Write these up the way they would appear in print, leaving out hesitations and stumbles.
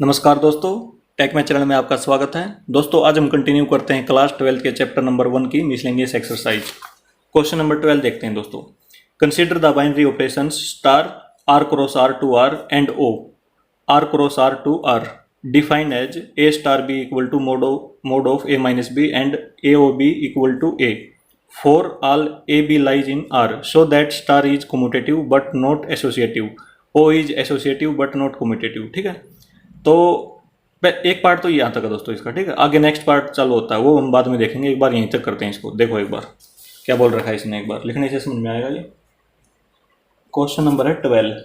नमस्कार दोस्तों, टेक में चैनल में आपका स्वागत है। दोस्तों आज हम कंटिन्यू करते हैं क्लास 12 के चैप्टर नंबर 1 की मिसलेनियस एक्सरसाइज। क्वेश्चन नंबर 12 देखते हैं दोस्तों। Consider the binary operations star R cross R to R and O R cross R to R defined as A star B equal to mod of A minus B and A O B equal to A for all A B lies in R so that star is commutative but not associative, O is associative but not commutative. ठीक है, तो एक part तो ये आता है दोस्तों इसका। ठीक है, आगे नेक्स्ट पार्ट चालू होता है, वो हम बाद में देखेंगे। एक बार यहीं तक करते हैं इसको। देखो एक बार क्या बोल रखा है इसने, एक बार लिखने से समझ में आएगा। ये क्वेश्चन नंबर है 12।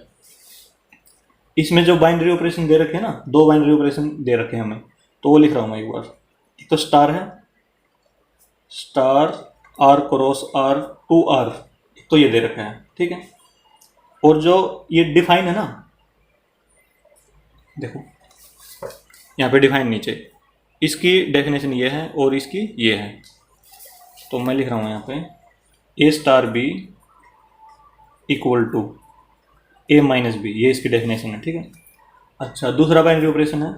इसमें जो बाइनरी ऑपरेशन दे रखे हैं ना, दो बाइनरी ऑपरेशन दे रखे हैं हमें, तो वो लिख रहा हूँ मैं एक बार। एक तो स्टार है, star R cross R to R, तो ये दे रखा है। ठीक है, और जो ये डिफाइन है ना, देखो यहाँ पे डिफाइन नीचे, इसकी डेफिनेशन ये है और इसकी ये है। तो मैं लिख रहा हूँ यहाँ पे ए star B equal to A minus B, ये इसकी डेफिनेशन है। ठीक है, अच्छा दूसरा बाइनरी ऑपरेशन है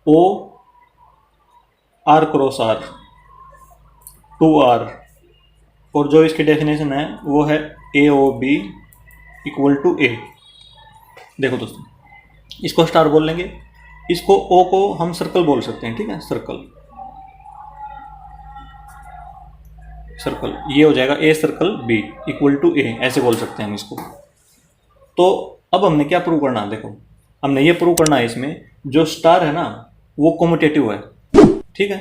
O R cross R to R, और जो इसकी डेफिनेशन है वो है A O B equal to A. देखो दोस्तों, इसको स्टार बोल लेंगे, इसको ओ को हम सर्कल बोल सकते हैं। ठीक है, सर्कल सर्कल ये हो जाएगा A circle B equal to A, ऐसे बोल सकते हैं हम इसको। तो अब हमने क्या प्रूव करना है, देखो हमने ये प्रूव करना है इसमें जो स्टार है ना वो कम्यूटेटिव है। ठीक है,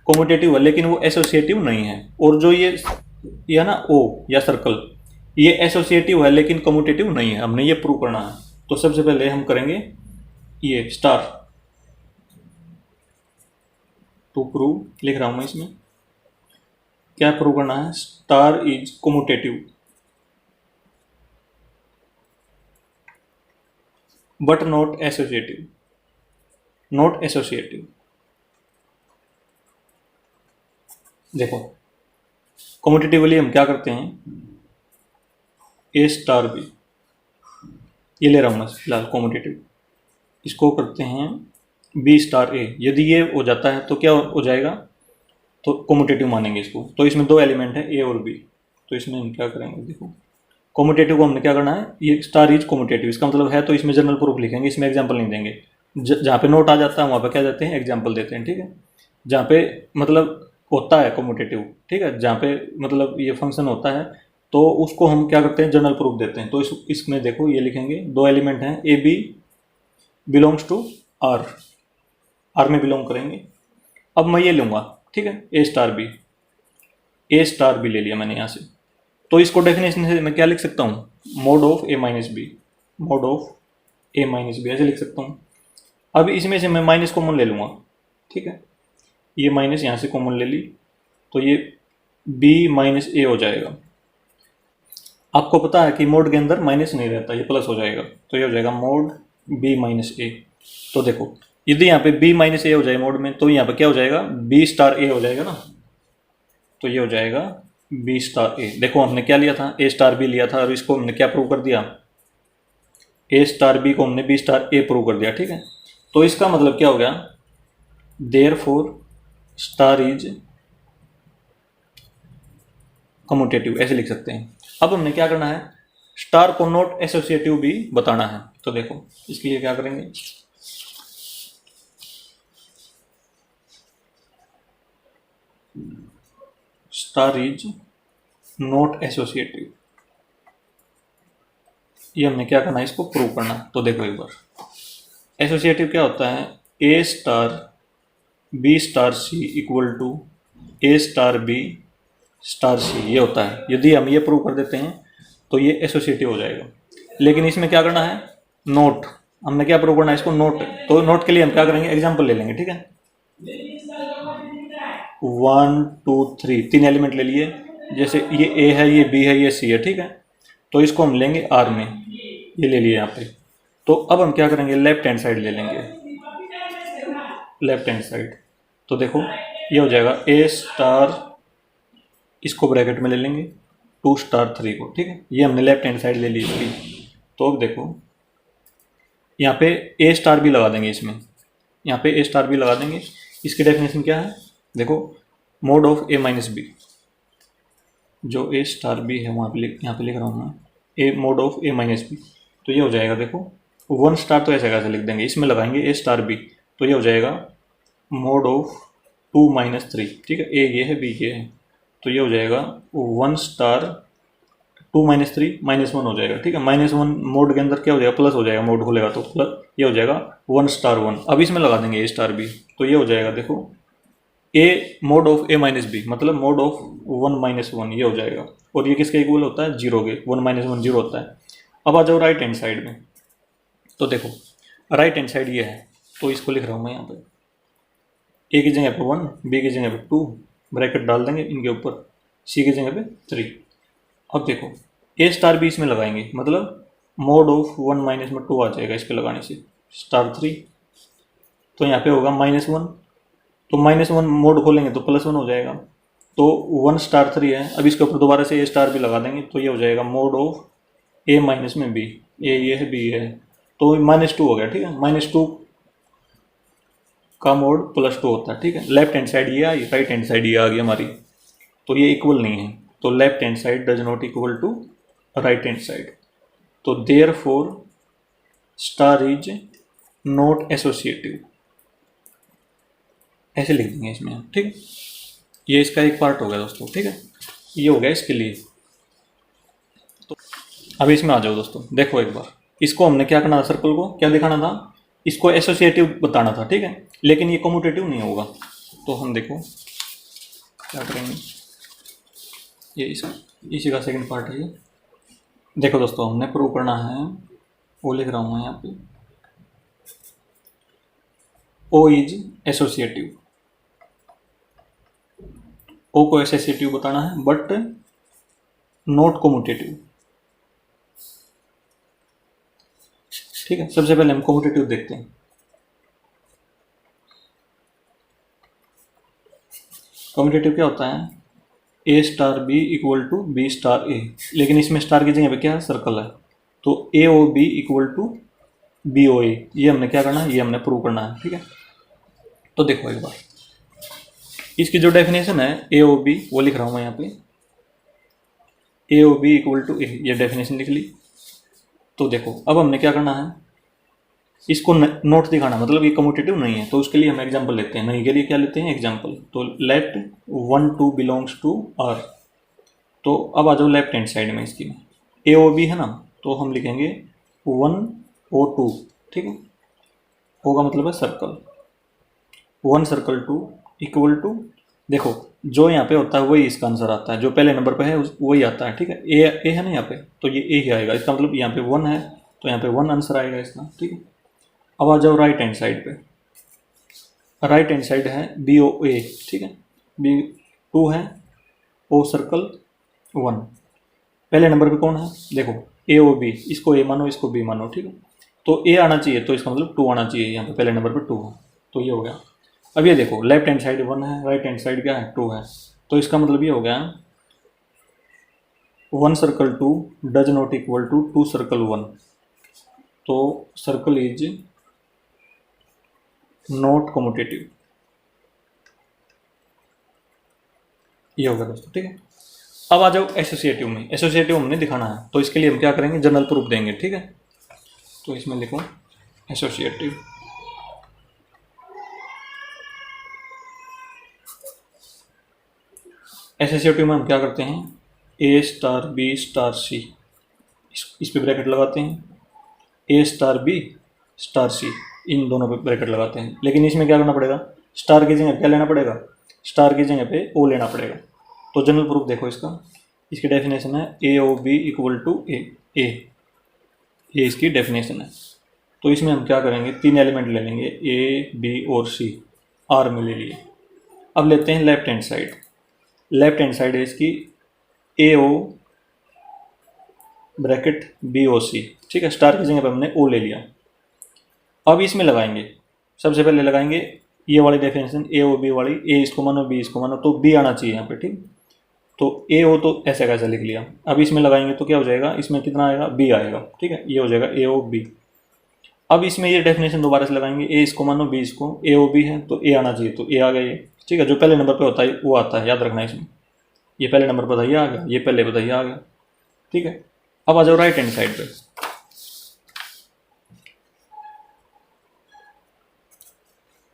कम्यूटेटिव है लेकिन वो एसोसिएटिव नहीं है। और जो ये है ना ओ या सर्कल, ये एसोसिएटिव है लेकिन कम्यूटेटिव नहीं है। हमने ये प्रूव करना है। तो सबसे पहले हम करेंगे ये स्टार टू प्रूव, लिख रहा हूं मैं इसमें क्या प्रूव करना है। Star is commutative but not associative, not associative. देखो कम्यूटेटिवली हम क्या करते हैं, ए स्टार बी, ये ले रहा हूं मैं फिलहाल कम्यूटेटिव, इसको करते हैं बी स्टार ए। यदि ये हो जाता है तो क्या हो जाएगा, तो कम्यूटेटिव मानेंगे इसको। तो इसमें दो एलिमेंट है ए और बी, तो इसमें हम क्या करेंगे, देखो कम्यूटेटिव को हमने क्या करना है, ये स्टार इज कम्यूटेटिव, इसका मतलब है। तो इसमें जनरल प्रूफ लिखेंगे, इसमें एग्जाम्पल नहीं देंगे। जहाँ पे नोट आ जाता है वहाँ पे क्या देते हैं, एग्जाम्पल देते हैं। ठीक है, जहाँ पे मतलब होता है कम्यूटेटिव, ठीक है, जहाँ पे मतलब ये फंक्शन होता है तो उसको हम क्या करते हैं, जनरल प्रूफ देते हैं। तो इसमें देखो ये लिखेंगे, दो एलिमेंट हैं A B belongs to R, R में बिलोंग करेंगे। अब मैं ये लूँगा, ठीक है, ए star B, A star B ले लिया मैंने यहाँ से। तो इसको डेफिनेशन से मैं क्या लिख सकता हूँ, mod of A minus B, mod of A minus B, ऐसे लिख सकता हूँ। अब इसमें से मैं माइनस कॉमन ले लूँगा। ठीक है, ये माइनस यहाँ से कॉमन ले ली, तो ये बी माइनस ए हो जाएगा। आपको पता है कि मोड के अंदर माइनस नहीं रहता, ये प्लस हो जाएगा, तो ये हो जाएगा मोड बी माइनस ए। तो देखो यदि यहाँ पे बी माइनस ए हो जाए मोड में, तो यहाँ पे क्या हो जाएगा, बी स्टार ए हो जाएगा ना। तो ये हो जाएगा बी स्टार ए। देखो हमने क्या लिया था, ए स्टार बी लिया था, और इसको हमने क्या प्रूव कर दिया, ए स्टार बी को हमने बी स्टार ए प्रूव कर दिया। ठीक है, तो इसका मतलब क्या हो गया, देयरफॉर स्टार इज कम्यूटेटिव, ऐसे लिख सकते हैं। अब हमने क्या करना है, स्टार को नॉट एसोसिएटिव भी बताना है। तो देखो इसके लिए क्या करेंगे, स्टार इज नॉट एसोसिएटिव, ये हमने क्या करना है, इसको प्रूव करना है। तो देखो एक बार, एसोसिएटिव क्या होता है, ए star B star C equal to A star B star सी, ये होता है। यदि हम ये प्रूव कर देते हैं तो ये एसोसिएटिव हो जाएगा। लेकिन इसमें क्या करना है, नोट, हमने क्या प्रूव करना है इसको, नोट। तो नोट के लिए हम क्या करेंगे, एग्जाम्पल ले लेंगे। ठीक है, 1 2 3 तीन एलिमेंट ले लिए, जैसे ये ए है, ये बी है, ये सी है। ठीक है, तो इसको हम लेंगे आर में, ये ले लिए यहाँ पे। तो अब हम क्या करेंगे, लेफ्ट हैंड साइड ले लेंगे, लेफ्ट हैंड साइड। तो देखो ये हो जाएगा ए स्टार, इसको ब्रैकेट में ले लेंगे 2 स्टार 3 को। ठीक है, ये हमने लेफ्ट हैंड साइड ले ली इसकी। तो अब देखो यहाँ पे ए स्टार भी लगा देंगे इसमें, यहाँ पे ए स्टार भी लगा देंगे। इसकी डेफिनेशन क्या है देखो, mod of A minus B, जो ए स्टार बी है वहाँ पे यहाँ पे लिख रहा हूँ मैं, a mod of A minus b, तो ये हो जाएगा देखो 1 स्टार, तो ऐसे कैसे लिख देंगे, इसमें लगाएंगे ए स्टार बी, तो ये हो जाएगा मोड ऑफ 2 माइनस 3, ठीक है, ए ये है बी ये है, तो ये हो जाएगा 1 स्टार 2 माइनस 3 -1 हो जाएगा, ठीक है। -1 मोड के अंदर क्या हो जाएगा, प्लस हो जाएगा, मोड खुलेगा तो प्लस, ये हो जाएगा 1 स्टार 1। अब इसमें लगा देंगे ए स्टार बी, तो ये हो जाएगा देखो a mod of A minus b, मतलब मोड ऑफ 1 -1, ये हो जाएगा, और ये किसके इक्वल होता है, 0 के, 1 -1 0 होता है। अब आ जाओ राइट हैंड साइड में, तो देखो राइट हैंड साइड ये है, तो इसको लिख रहा हूँ मैं यहाँ पे, ए की जगह पे 1, बी की जगह पे 2, ब्रैकेट डाल देंगे इनके ऊपर, सी की जगह पे 3। अब देखो ए स्टार बी इसमें लगाएंगे, मतलब मोड ऑफ 1 -2 आ जाएगा इस पे लगाने से, स्टार 3, तो यहाँ पे होगा -1, तो -1 मोड खोलेंगे तो +1 हो जाएगा, तो 1 स्टार 3 है। अब इसके ऊपर दोबारा से ए स्टार भी लगा देंगे, तो ये हो जाएगा मोड ऑफ ए माइनस में बी, ए ये है बी ये है, तो -2 हो गया, ठीक है। -2 का मोड +2 होता है, ठीक है। लेफ्ट हैंड साइड ये आई, राइट हैंड साइड ये आ गई हमारी, तो ये इक्वल नहीं है, तो left hand side does not equal to right hand side, तो therefore star is not associative, ऐसे लिख देंगे इसमें, ठीक है। ये इसका एक पार्ट हो गया दोस्तों, ठीक है, ये हो गया इसके लिए। तो अब इसमें आ जाओ दोस्तों, देखो एक बार इसको हमने क्या करना था, सर्कल को क्या दिखाना था, इसको एसोसिएटिव बताना था, ठीक है, लेकिन ये कम्यूटेटिव नहीं होगा, तो हम देखो क्या करेंगे, ये इसी का सेकंड पार्ट है ये। देखो दोस्तों हमने प्रूव करना है, वो लिख रहा हूँ मैं यहाँ पे, ओ इज एसोसिएटिव, ओ को एसोसिएटिव बताना है बट नॉट कम्यूटेटिव, ठीक है। सबसे पहले हम कम्यूटेटिव देखते हैं। कम्यूटेटिव क्या होता है, ए star B equal to b star a, लेकिन इसमें स्टार की जगह पे क्या है, सर्कल है, तो a O B equal to b o a, ये हमने क्या करना है, ये हमने प्रूव करना है, ठीक है। तो देखो एक बार इसकी जो डेफिनेशन है ए ओ बी, वो लिख रहा हूँ मैं यहाँ पे, ए ओ बी इक्वल टू ए, ये डेफिनेशन लिख ली। तो देखो अब हमने क्या करना है, इसको नोट दिखाना, मतलब ये कम्यूटेटिव नहीं है, तो उसके लिए हम एग्जांपल लेते हैं, नहीं के लिए क्या लेते हैं, एग्जांपल। तो लेट 1 2 बिलोंग्स टू आर, तो अब आ जाओ लेफ्ट हैंड साइड में इसकी, ए ओ बी है ना, तो हम लिखेंगे 1 ओ 2, ठीक है, ओ का मतलब है सर्कल, 1 सर्कल 2 इक्वल टू, देखो जो यहाँ पे होता है वही इसका आंसर आता है, जो पहले नंबर पे है वही आता है, ठीक है। ए है ना यहाँ पे, तो ये ए ही आएगा, इसका मतलब यहाँ पे 1 है, तो यहाँ पे 1 आंसर आएगा इसका, ठीक है। अब आ जाओ राइट हैंड साइड पे, राइट हैंड साइड है बी ओ ए, ठीक है, बी 2 है, ओ सर्कल 1, पहले नंबर पे कौन है, देखो ए ओ बी, इसको ए मानो इसको बी मानो, ठीक है, तो ए आना चाहिए, तो इसका मतलब 2 आना चाहिए, यहाँ पे पहले नंबर पे 2 है, तो ये हो गया। अब ये देखो लेफ्ट हैंड साइड 1 है, राइट हैंड साइड क्या है, 2 है, तो इसका मतलब ये हो गया 1 circle 2 does not equal to 2 circle 1, तो सर्कल इज नॉट कम्यूटेटिव, ये होगा दोस्तों, ठीक है। अब आ जाओ एसोसिएटिव में, एसोसिएटिव हमने दिखाना है, तो इसके लिए हम क्या करेंगे, जनरल प्रूफ देंगे, ठीक है। तो इसमें लिखो एसोसिएटिव, एसोसिएटिव में हम क्या करते हैं, ए स्टार बी स्टार सी, इस पे ब्रैकेट लगाते हैं, ए स्टार बी स्टार सी, इन दोनों पे ब्रैकेट लगाते हैं, लेकिन इसमें क्या करना पड़ेगा, स्टार की जगह क्या लेना पड़ेगा, स्टार की जगह पे ओ लेना पड़ेगा। तो जनरल प्रूफ देखो इसका, इसकी डेफिनेशन है A O B equal to ए, ये इसकी डेफिनेशन है। तो इसमें हम क्या करेंगे, 3 एलिमेंट ले लेंगे, ए बी और सी, आर में ले लिए। अब लेते हैं left hand side, left hand side है इसकी ए ओ ब्रैकेट बी ओ सी, ठीक है, स्टार की जगह पर हमने ओ ले लिया। अब इसमें लगाएंगे, सबसे पहले लगाएंगे ये वाली डेफिनेशन ए ओ बी वाली, ए इसको मानो बी इसको मानो, तो बी आना चाहिए यहाँ पे, ठीक। तो ए ओ तो ऐसे कैसे लिख लिया, अब इसमें लगाएंगे तो क्या हो जाएगा, इसमें कितना आएगा, बी आएगा, ठीक है, ये हो जाएगा ए ओ बी। अब इसमें ये डेफिनेशन दोबारा से लगाएंगे, ए इसको मानो बी इसको, ए ओ बी है तो ए आना चाहिए, तो ए आ गया ये, ठीक है। जो पहले नंबर पे होता है वो आता है, याद रखना इसमें, ये पहले नंबर पर था ये आ गया, ये पहले पे था ये आ गया, ठीक है। अब आ जाओ राइट हैंड साइड पे,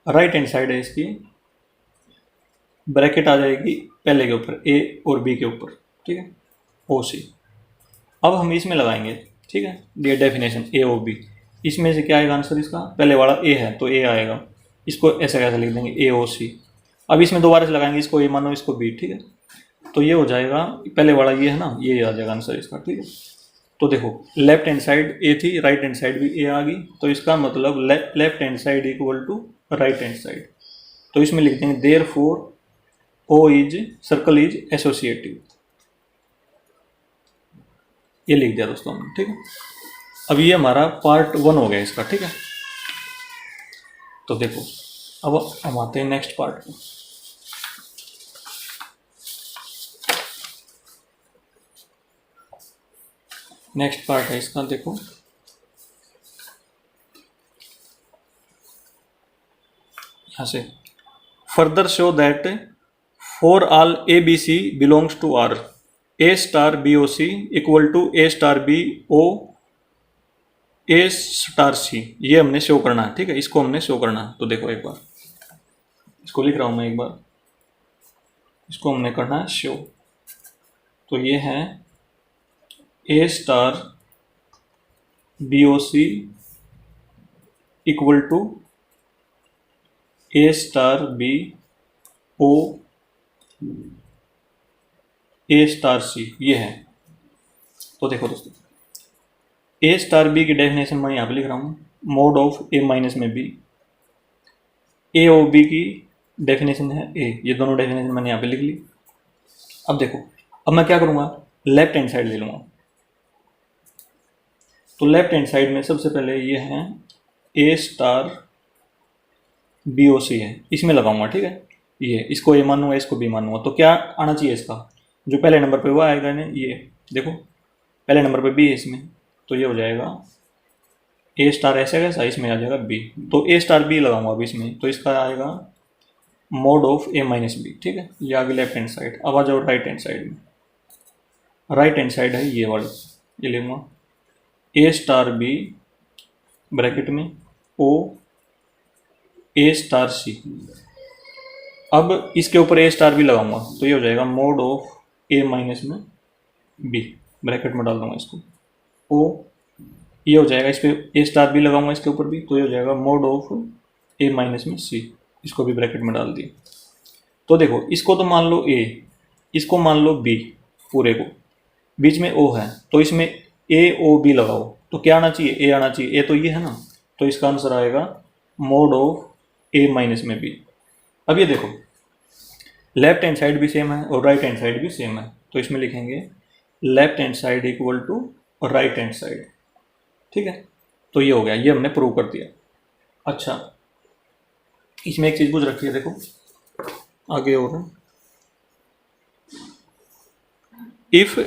राइट हैंड साइड है इसकी, ब्रैकेट आ जाएगी पहले के ऊपर ए और बी के ऊपर, ठीक है, ओ सी। अब हम इसमें लगाएंगे, ठीक है, ये डेफिनेशन ए ओ बी, इसमें से क्या आएगा आंसर इसका, पहले वाला ए है तो ए आएगा, इसको ऐसा कैसे लिख देंगे ए ओ सी। अब इसमें दोबारा से लगाएंगे, इसको ए मानो इसको बी, ठीक है, तो ये हो जाएगा, पहले वाला ये है ना, ये आ जाएगा आंसर इसका, ठीक है। तो देखो लेफ्ट हैंड साइड ए थी, राइट हैंड साइड भी ए आ गई, तो इसका मतलब left hand side equal to right hand side, तो इसमें लिख देंगे therefore O is circle is associative, ये लिख दिया दोस्तों हमने, ठीक है। अब ये हमारा पार्ट 1 हो गया इसका, ठीक है। तो देखो अब हम आते हैं नेक्स्ट पार्ट पे। नेक्स्ट पार्ट है इसका, देखो यहाँ से, further show that for all A b c belongs to R, a star b o c equal to A star b o a star सी, ये हमने शो करना है, ठीक है, इसको हमने शो करना है। तो देखो एक बार इसको लिख रहा हूँ मैं एक बार, इसको हमने करना है शो, तो ये है ए star b o c equal to A star b o a star सी, ये है। तो देखो दोस्तों ए स्टार बी की डेफिनेशन मैं यहाँ पे लिख रहा हूँ, मोड ऑफ ए माइनस में बी, ए ओ बी की डेफिनेशन है ए, ये दोनों डेफिनेशन मैंने यहाँ पे लिख ली। अब देखो अब मैं क्या करूँगा, लेफ्ट हैंड साइड ले लूँगा, तो लेफ्ट हैंड साइड में सबसे पहले ये है ए स्टार बी ओ सी है, इसमें लगाऊंगा, ठीक है, ये इसको ए मानूंगा इसको बी मानूंगा, तो क्या आना चाहिए इसका, जो पहले नंबर पे वो आएगा ना, ये देखो पहले नंबर पे बी है इसमें, तो ये हो जाएगा ए स्टार ऐसा कैसा, इसमें आ जाएगा बी, तो ए स्टार बी लगाऊंगा अब इसमें, तो इसका आएगा mod of A minus B, ठीक है, ये आ गया लेफ्ट हैंड साइड। अब आ जाओ राइट हैंड साइड में, राइट हैंड साइड है ये वाली, ये लिखूंगा ए स्टार बी ब्रैकेट में ओ ए स्टार सी, अब इसके ऊपर ए स्टार बी लगाऊंगा, तो ये हो जाएगा मोड ऑफ ए माइनस में बी, ब्रैकेट में डाल दूंगा इसको ओ, ये हो जाएगा, इस पर ए स्टार बी लगाऊंगा इसके ऊपर भी, तो ये हो जाएगा मोड ऑफ ए माइनस में सी, इसको भी ब्रैकेट में डाल दिया। तो देखो इसको तो मान लो ए, इसको मान लो बी, पूरे को बीच में ओ है, तो इसमें ए ओ बी लगाओ, तो क्या आना चाहिए, ए आना चाहिए, ए तो ये है ना, तो इसका आंसर आएगा मोड ऑफ ए माइनस में बी। अब ये देखो लेफ्ट हैंड साइड भी सेम है और राइट हैंड साइड भी सेम है, तो इसमें लिखेंगे left hand side equal to right hand side, ठीक है। तो ये हो गया, ये हमने प्रूव कर दिया। अच्छा इसमें एक चीज़ पूछ रखी है, देखो आगे और है, if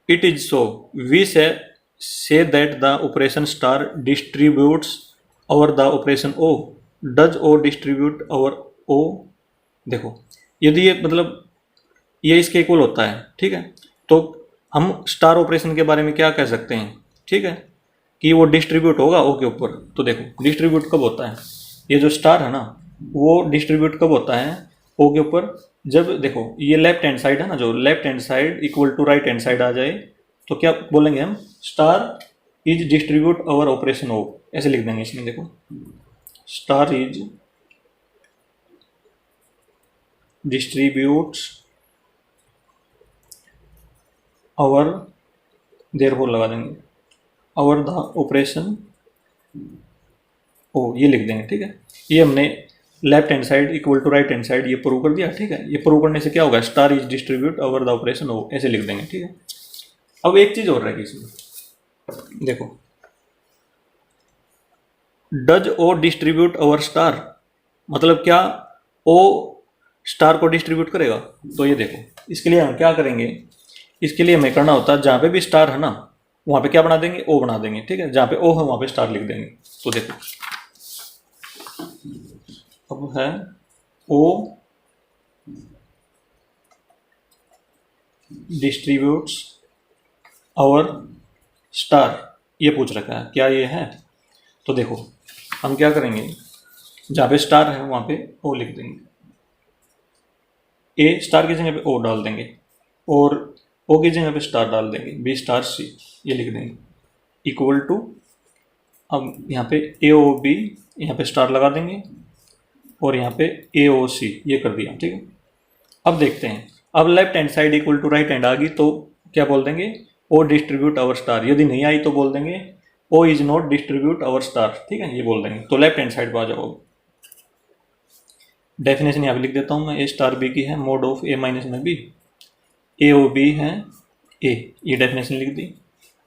it is so we say that the operation star distributes over the operation o, does O distribute over o. देखो यदि ये मतलब ये इसके इक्वल होता है, ठीक है, तो हम स्टार ऑपरेशन के बारे में क्या कह सकते हैं, ठीक है, कि वो डिस्ट्रीब्यूट होगा ओ के ऊपर। तो देखो डिस्ट्रीब्यूट कब होता है, ये जो स्टार है ना वो डिस्ट्रीब्यूट कब होता है ओ के ऊपर, जब देखो ये लेफ्ट हैंड साइड है ना, जो left hand side equal to right hand side आ जाए, तो क्या बोलेंगे हम, star is distribute over operation o, ऐसे लिख देंगे इसमें। देखो star is distributes over, therefore लगा देंगे, ओवर द ऑपरेशन ओ, ये लिख देंगे, ठीक है। ये हमने left hand side equal to right hand side ये प्रूव कर दिया, ठीक है। ये प्रूव करने से क्या होगा, star is distribute over the operation o, ऐसे लिख देंगे, ठीक है। अब एक चीज और रहेगी इसमें, देखो does O distribute over star, मतलब क्या ओ स्टार को डिस्ट्रीब्यूट करेगा। तो ये देखो इसके लिए हम क्या करेंगे, इसके लिए हमें करना होता है जहाँ पे भी स्टार है ना, वहाँ पे क्या बना देंगे, ओ बना देंगे, ठीक है। जहाँ पे ओ है वहाँ पे स्टार लिख देंगे। तो देखो अब है ओ डिस्ट्रीब्यूट्स आवर स्टार, ये पूछ रखा है, क्या ये है? तो देखो हम क्या करेंगे, जहाँ पे स्टार है वहाँ पे ओ लिख देंगे, ए स्टार की जगह पे ओ डाल देंगे, और ओ की जगह पे स्टार डाल देंगे, बी स्टार सी ये लिख देंगे, इक्वल टू, अब यहाँ पे ए ओ बी, यहाँ पे स्टार लगा देंगे, और यहाँ पे ए ओ सी ये कर दिया, ठीक है। अब देखते हैं, अब left hand side equal to right hand आ गई तो क्या बोल देंगे, ओ डिस्ट्रीब्यूट आवर स्टार। यदि नहीं आई तो बोल देंगे O is not distribute over star, ठीक है, ये बोल देंगे। तो लेफ्ट हैंड साइड पर आ जाओ। डेफिनेशन यहाँ पे लिख देता हूँ मैं, ए स्टार बी की है मोड ऑफ ए माइनस में बी, ए ओ बी है ए, ये डेफिनेशन लिख दी।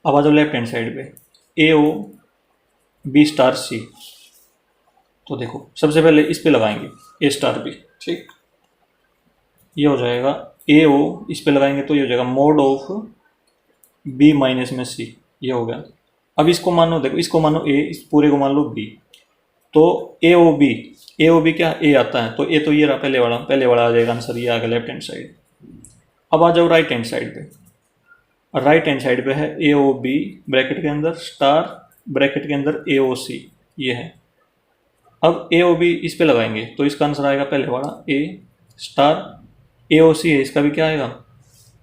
अब आ जाओ लेफ्ट हैंड साइड पे, ए ओ बी स्टार सी। तो देखो सबसे पहले इस पे लगाएंगे ए स्टार बी, ठीक, ये हो जाएगा ए ओ, इस पे लगाएंगे तो ये हो जाएगा मोड ऑफ बी माइनस में सी, ये हो गया। अब इसको मानो, देखो इसको मानो ए, इस पूरे को मान लो बी, तो ए ओ बी क्या ए आता है, तो ए तो ये रहा पहले वाला आ जाएगा आंसर, ये आ गया लेफ्ट हैंड साइड। अब आ जाओ राइट हैंड साइड पे, राइट हैंड साइड पे है ए ओ बी ब्रैकेट के अंदर स्टार ब्रैकेट के अंदर ए ओ सी, ये है। अब ए ओ बी इस पे लगाएंगे तो इसका आंसर आएगा पहले वाला ए स्टार, ए ओ सी है इसका भी क्या आएगा,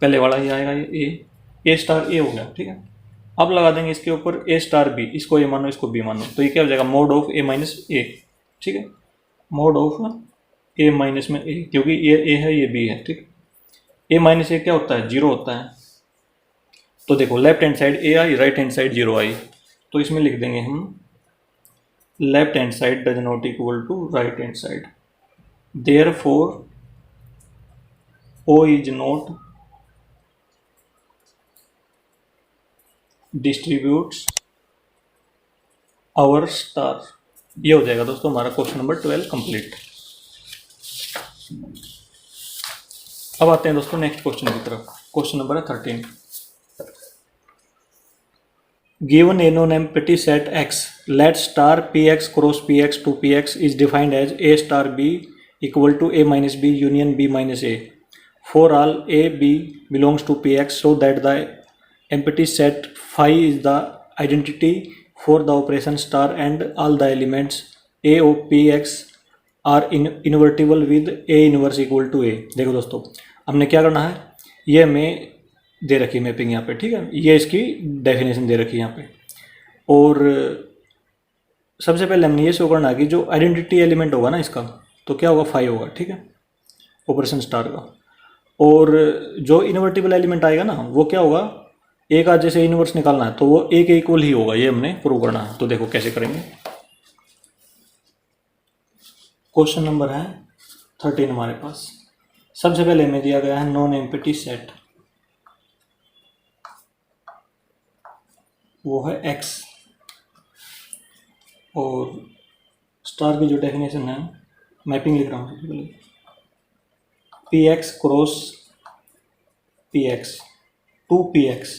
पहले वाला ही आएगा, ये ए स्टार ए हो गया, ठीक है। अब लगा देंगे इसके ऊपर ए स्टार बी, इसको ए मानो इसको बी मानो, तो ये क्या हो जाएगा मोड ऑफ ए माइनस ए, ठीक है, मोड ऑफ ए माइनस में ए, क्योंकि ये ए है ये बी है, ठीक। ए माइनस ए क्या होता है, जीरो होता है। तो देखो लेफ्ट हैंड साइड ए आई, राइट हैंड साइड जीरो आई, तो इसमें लिख देंगे हम left hand side does not equal to right hand side, therefore O is not distributes over star. ये हो जाएगा दोस्तों हमारा क्वेश्चन नंबर 12 कंप्लीट। अब आते हैं दोस्तों नेक्स्ट क्वेश्चन की तरफ। क्वेश्चन नंबर है 13। Given a non-empty set X, let star Px cross Px to Px is defined as A star B equal to A minus B union B minus A for all A B belongs to Px, so that the empty set phi is the identity for the operation star and all the elements A of Px are invertible with A inverse equal to A। देखो दोस्तों हमने क्या करना है, ये हमें दे रखी है मैपिंग यहाँ पे, ठीक है, ये इसकी डेफिनेशन दे रखी है यहाँ पे। और सबसे पहले हमने ये शो करना है कि जो आइडेंटिटी एलिमेंट होगा ना इसका, तो क्या होगा, फाई होगा, ठीक है, ऑपरेशन स्टार का। और जो इन्वर्टिबल एलिमेंट आएगा ना वो क्या होगा, ए का जैसे इन्वर्स निकालना है तो वो ए के इक्वल ही होगा, ये हमने प्रूव करना है। तो देखो कैसे करेंगे। क्वेश्चन नंबर है 13 हमारे पास। सबसे पहले हमें दिया गया है नॉन एम्प्टी सेट, वो है x, और स्टार की जो डेफिनेशन है, मैपिंग लिख रहा हूँ सबसे पहले, P X cross P X to P X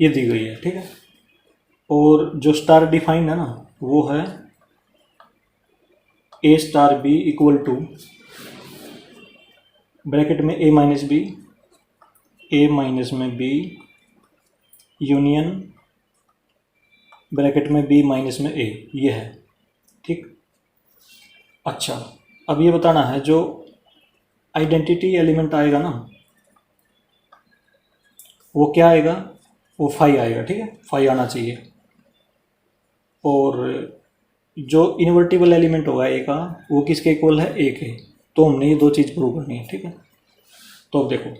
ये दी गई है, ठीक है। और जो स्टार डिफाइंड है ना वो है ए star B equal to bracket में ए माइनस बी, ए माइनस में बी यूनियन ब्रैकेट में बी माइनस में ए, ये है, ठीक। अच्छा अब ये बताना है जो आइडेंटिटी एलिमेंट आएगा ना वो क्या आएगा, वो फाई आएगा, ठीक है, फाई आना चाहिए। और जो इन्वर्टिबल एलिमेंट होगा ए का वो किसके इक्वल है, ए के। तो हमने ये दो चीज़ प्रूव करनी है, ठीक है। तो अब देखो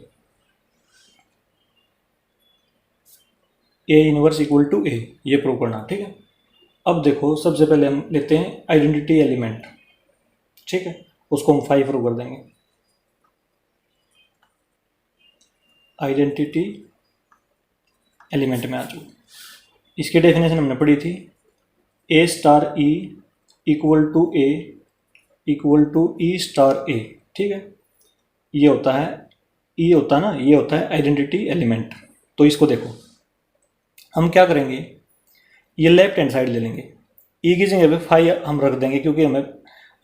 ए इनवर्स इक्वल टू ए, ये प्रूव करना, ठीक है। अब देखो सबसे पहले हम लेते हैं आइडेंटिटी एलिमेंट, ठीक है, उसको हम 5 प्रूव कर देंगे। आइडेंटिटी एलिमेंट में आ जाओ, इसकी डेफिनेशन हमने पढ़ी थी, a star e equal to a equal to e star a, ठीक है। ये होता है, ई होता है ना, ये होता है आइडेंटिटी एलिमेंट। तो इसको देखो हम क्या करेंगे, ये लेफ्ट हैंड साइड ले लेंगे, ई की जगह पे फाई हम रख देंगे, क्योंकि हमें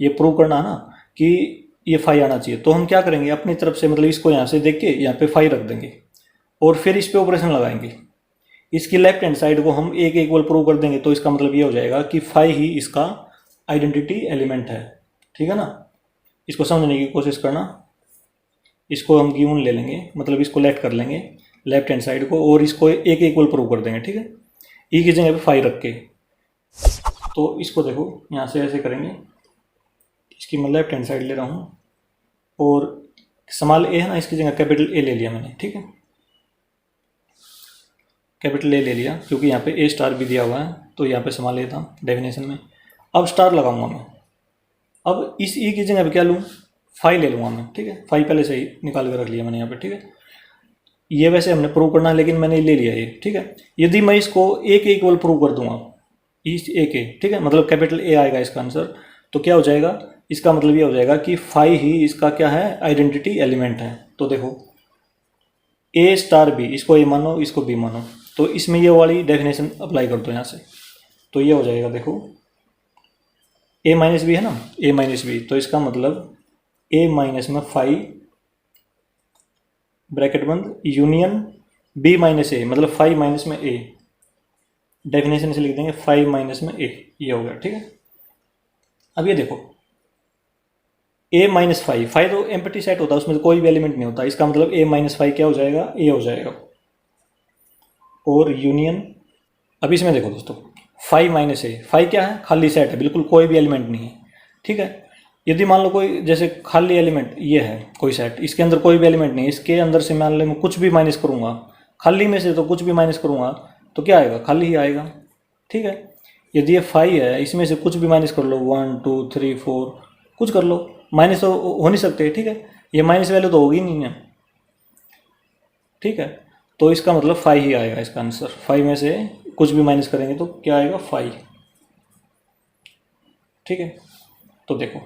ये प्रूव करना है ना कि ये फाई आना चाहिए। तो हम क्या करेंगे, अपनी तरफ से मतलब इसको यहाँ से देख के यहाँ पे फाई रख देंगे और फिर इस पे ऑपरेशन लगाएंगे। इसकी लेफ्ट हैंड साइड को हम एक इक्वल प्रूव कर देंगे, तो इसका मतलब ये हो जाएगा कि फाई ही इसका आइडेंटिटी एलिमेंट है। ठीक है ना, इसको समझने की कोशिश करना। इसको हम गिवन ले लेंगे, मतलब इसको लेफ्ट कर लेंगे लेफ्ट हैंड साइड को, और इसको एक इक्वल प्रूव कर देंगे। ठीक है, ई की जगह पे फाई रख के। तो इसको देखो यहाँ से ऐसे करेंगे, इसकी मैं लेफ्ट हैंड साइड ले रहा हूँ और स्मॉल ए है ना, इसकी जगह कैपिटल ए ले लिया मैंने। ठीक है, कैपिटल ए ले लिया, क्योंकि यहाँ पे ए स्टार भी दिया हुआ है, तो यहाँ पे स्मॉल ए था डेफिनेशन में। अब स्टार लगाऊंगा मैं। अब इस ई की जगह पे क्या लूँ, फाई ले लूँगा मैं। ठीक है, फाई पहले से ही निकाल के रख लिया मैंने यहाँ पे। ठीक है, ये वैसे हमने प्रूव करना है, लेकिन मैंने ले लिया ये। ठीक है, यदि मैं इसको ए के इक्वल प्रूव कर दूंगा, इस ए के, ठीक है, मतलब कैपिटल ए आएगा इसका आंसर, तो क्या हो जाएगा, इसका मतलब ये हो जाएगा कि फाई ही इसका क्या है, आइडेंटिटी एलिमेंट है। तो देखो ए स्टार बी, इसको ए मानो इसको बी मानो, तो इसमें ये वाली डेफिनेशन अप्लाई कर दो यहाँ से, तो ये हो जाएगा। देखो ए माइनस बी है ना, ए माइनस बी, तो इसका मतलब ए माइनस में फाई ब्रैकेट बंद यूनियन बी माइनस ए, मतलब फाई माइनस में ए, डेफिनेशन से लिख देंगे फाई माइनस में ए, ये हो गया। ठीक है, अब ये देखो ए माइनस फाई, फाई तो एम्प्टी सेट होता है, उसमें तो कोई भी एलिमेंट नहीं होता, इसका मतलब ए माइनस फाई क्या हो जाएगा, ए हो जाएगा। और यूनियन, अब इसमें देखो दोस्तों, फाई माइनस ए, फाई क्या है, खाली सेट है, बिल्कुल कोई भी एलिमेंट नहीं है। ठीक है, यदि मान लो कोई जैसे खाली एलिमेंट ये है कोई सेट, इसके अंदर कोई भी एलिमेंट नहीं है, इसके अंदर से मान लो मैं कुछ भी माइनस करूँगा, खाली में से तो कुछ भी माइनस करूँगा तो क्या आएगा, खाली ही आएगा। ठीक है, यदि ये फाई है, इसमें से कुछ भी माइनस कर लो, 1 2 3 4 कुछ कर लो, माइनस तो हो नहीं सकते। ठीक है, ये माइनस वैल्यू तो होगी नहीं है। ठीक है, तो इसका मतलब फाई ही आएगा इसका आंसर, फाई में से कुछ भी माइनस करेंगे तो क्या आएगा, फाई। ठीक है, तो देखो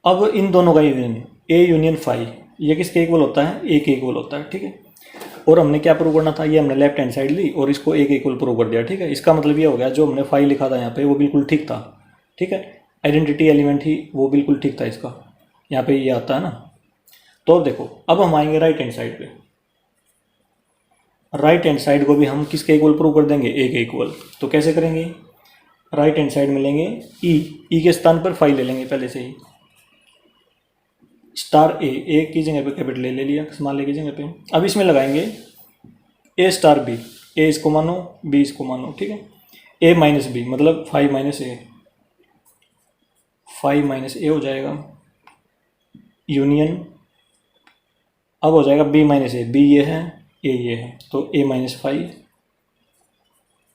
अब इन दोनों का यूनियन, ए यूनियन फाई, ये किसके इक्वल होता है, ए के इक्वल होता है। ठीक है, और हमने क्या प्रूव करना था, ये हमने लेफ्ट हैंड साइड ली और इसको ए के इक्वल प्रूव कर दिया। ठीक है, इसका मतलब ये हो गया जो हमने फाई लिखा था यहाँ पे वो बिल्कुल ठीक था। ठीक है, आइडेंटिटी एलिमेंट ही वो बिल्कुल ठीक था इसका, यहाँ पे ये आता है ना। तो अब देखो, अब हम आएंगे राइट हैंड साइड पे। राइट हैंड साइड को भी हम किसके इक्वल प्रूव कर देंगे, ए के इक्वल। तो कैसे करेंगे, राइट हैंड साइड में लेंगे ई के स्थान पर फाई ले लेंगे पहले से ही, स्टार ए की जगह पे कैपिटल ए ले लिया स्मॉल ए की जगह पे। अब इसमें लगाएंगे ए स्टार बी, ए इसको मानो बी इसको मानो। ठीक है, ए माइनस बी मतलब फाइव माइनस ए, फाइव माइनस ए हो जाएगा यूनियन, अब हो जाएगा बी माइनस ए, बी ये है ए ये है, तो ए माइनस फाइव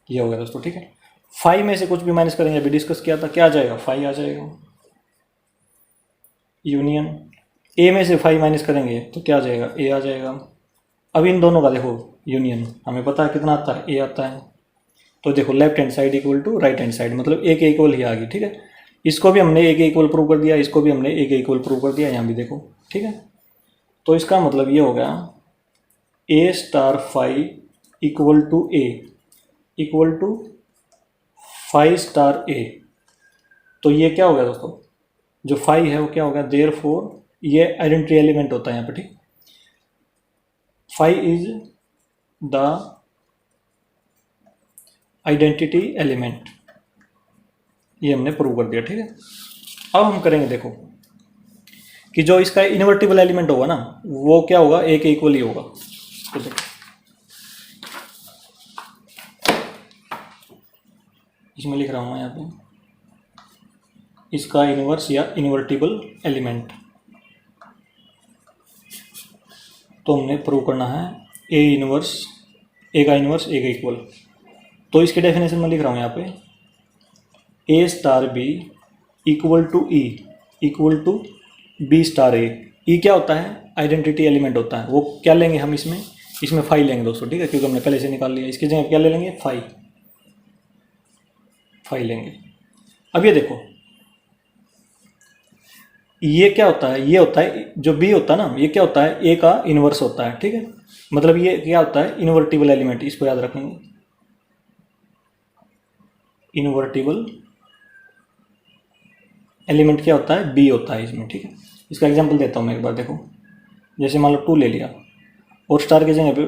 ये हो गया दोस्तों। ठीक है, फाइव में से कुछ भी माइनस करेंगे, अभी डिस्कस किया था, क्या आ जाएगा, फाइव आ जाएगा यूनियन, ए में से फाइव माइनस करेंगे तो क्या आ जाएगा, ए आ जाएगा। अब इन दोनों का देखो यूनियन, हमें पता है कितना आता है, ए आता है। तो देखो left hand side equal to right hand side, मतलब ए के इक्वल ही आ गई। ठीक है, इसको भी हमने ए के इक्वल प्रूव कर दिया, इसको भी हमने ए के इक्वल प्रूव कर दिया, यहाँ भी देखो। ठीक है, तो इसका मतलब ये हो गया a star five equal to a equal to five star a. तो ये क्या हो गया दोस्तों, जो फाइव है वो क्या हो गया, देयरफॉर ये आइडेंटिटी एलिमेंट होता है यहाँ पे। ठीक, five is the identity element, ये हमने प्रूव कर दिया। ठीक है, अब हम करेंगे देखो कि जो इसका इन्वर्टिबल एलिमेंट होगा ना वो क्या होगा, ए के इक्वल ही होगा। तो देखो इसमें लिख रहा हूँ मैं यहाँ पे, इसका इनवर्स या इन्वर्टिबल एलिमेंट, तो हमने प्रूव करना है ए इनवर्स, ए का इनवर्स ए का इक्वल। तो इसके डेफिनेशन में लिख रहा हूँ यहाँ पे, ए star B equal to e equal to b star a. E क्या होता है, आइडेंटिटी एलिमेंट होता है, वो क्या लेंगे हम इसमें फाइव लेंगे दोस्तों। ठीक है, क्योंकि हमने पहले से निकाल लिया, इसकी जगह क्या ले लेंगे, फाइव लेंगे। अब ये देखो ये क्या होता है, ये होता है जो बी होता है ना, ये क्या होता है, ए का इन्वर्स होता है, ठीक है। मतलब ये क्या होता है, इन्वर्टिबल एलिमेंट, इसको याद रखेंगे, इन्वर्टिबल एलिमेंट क्या होता है, बी होता है इसमें, ठीक है। इसका एग्जांपल देता हूँ मैं एक बार, देखो जैसे मान लो 2 ले लिया और स्टार की जगह पे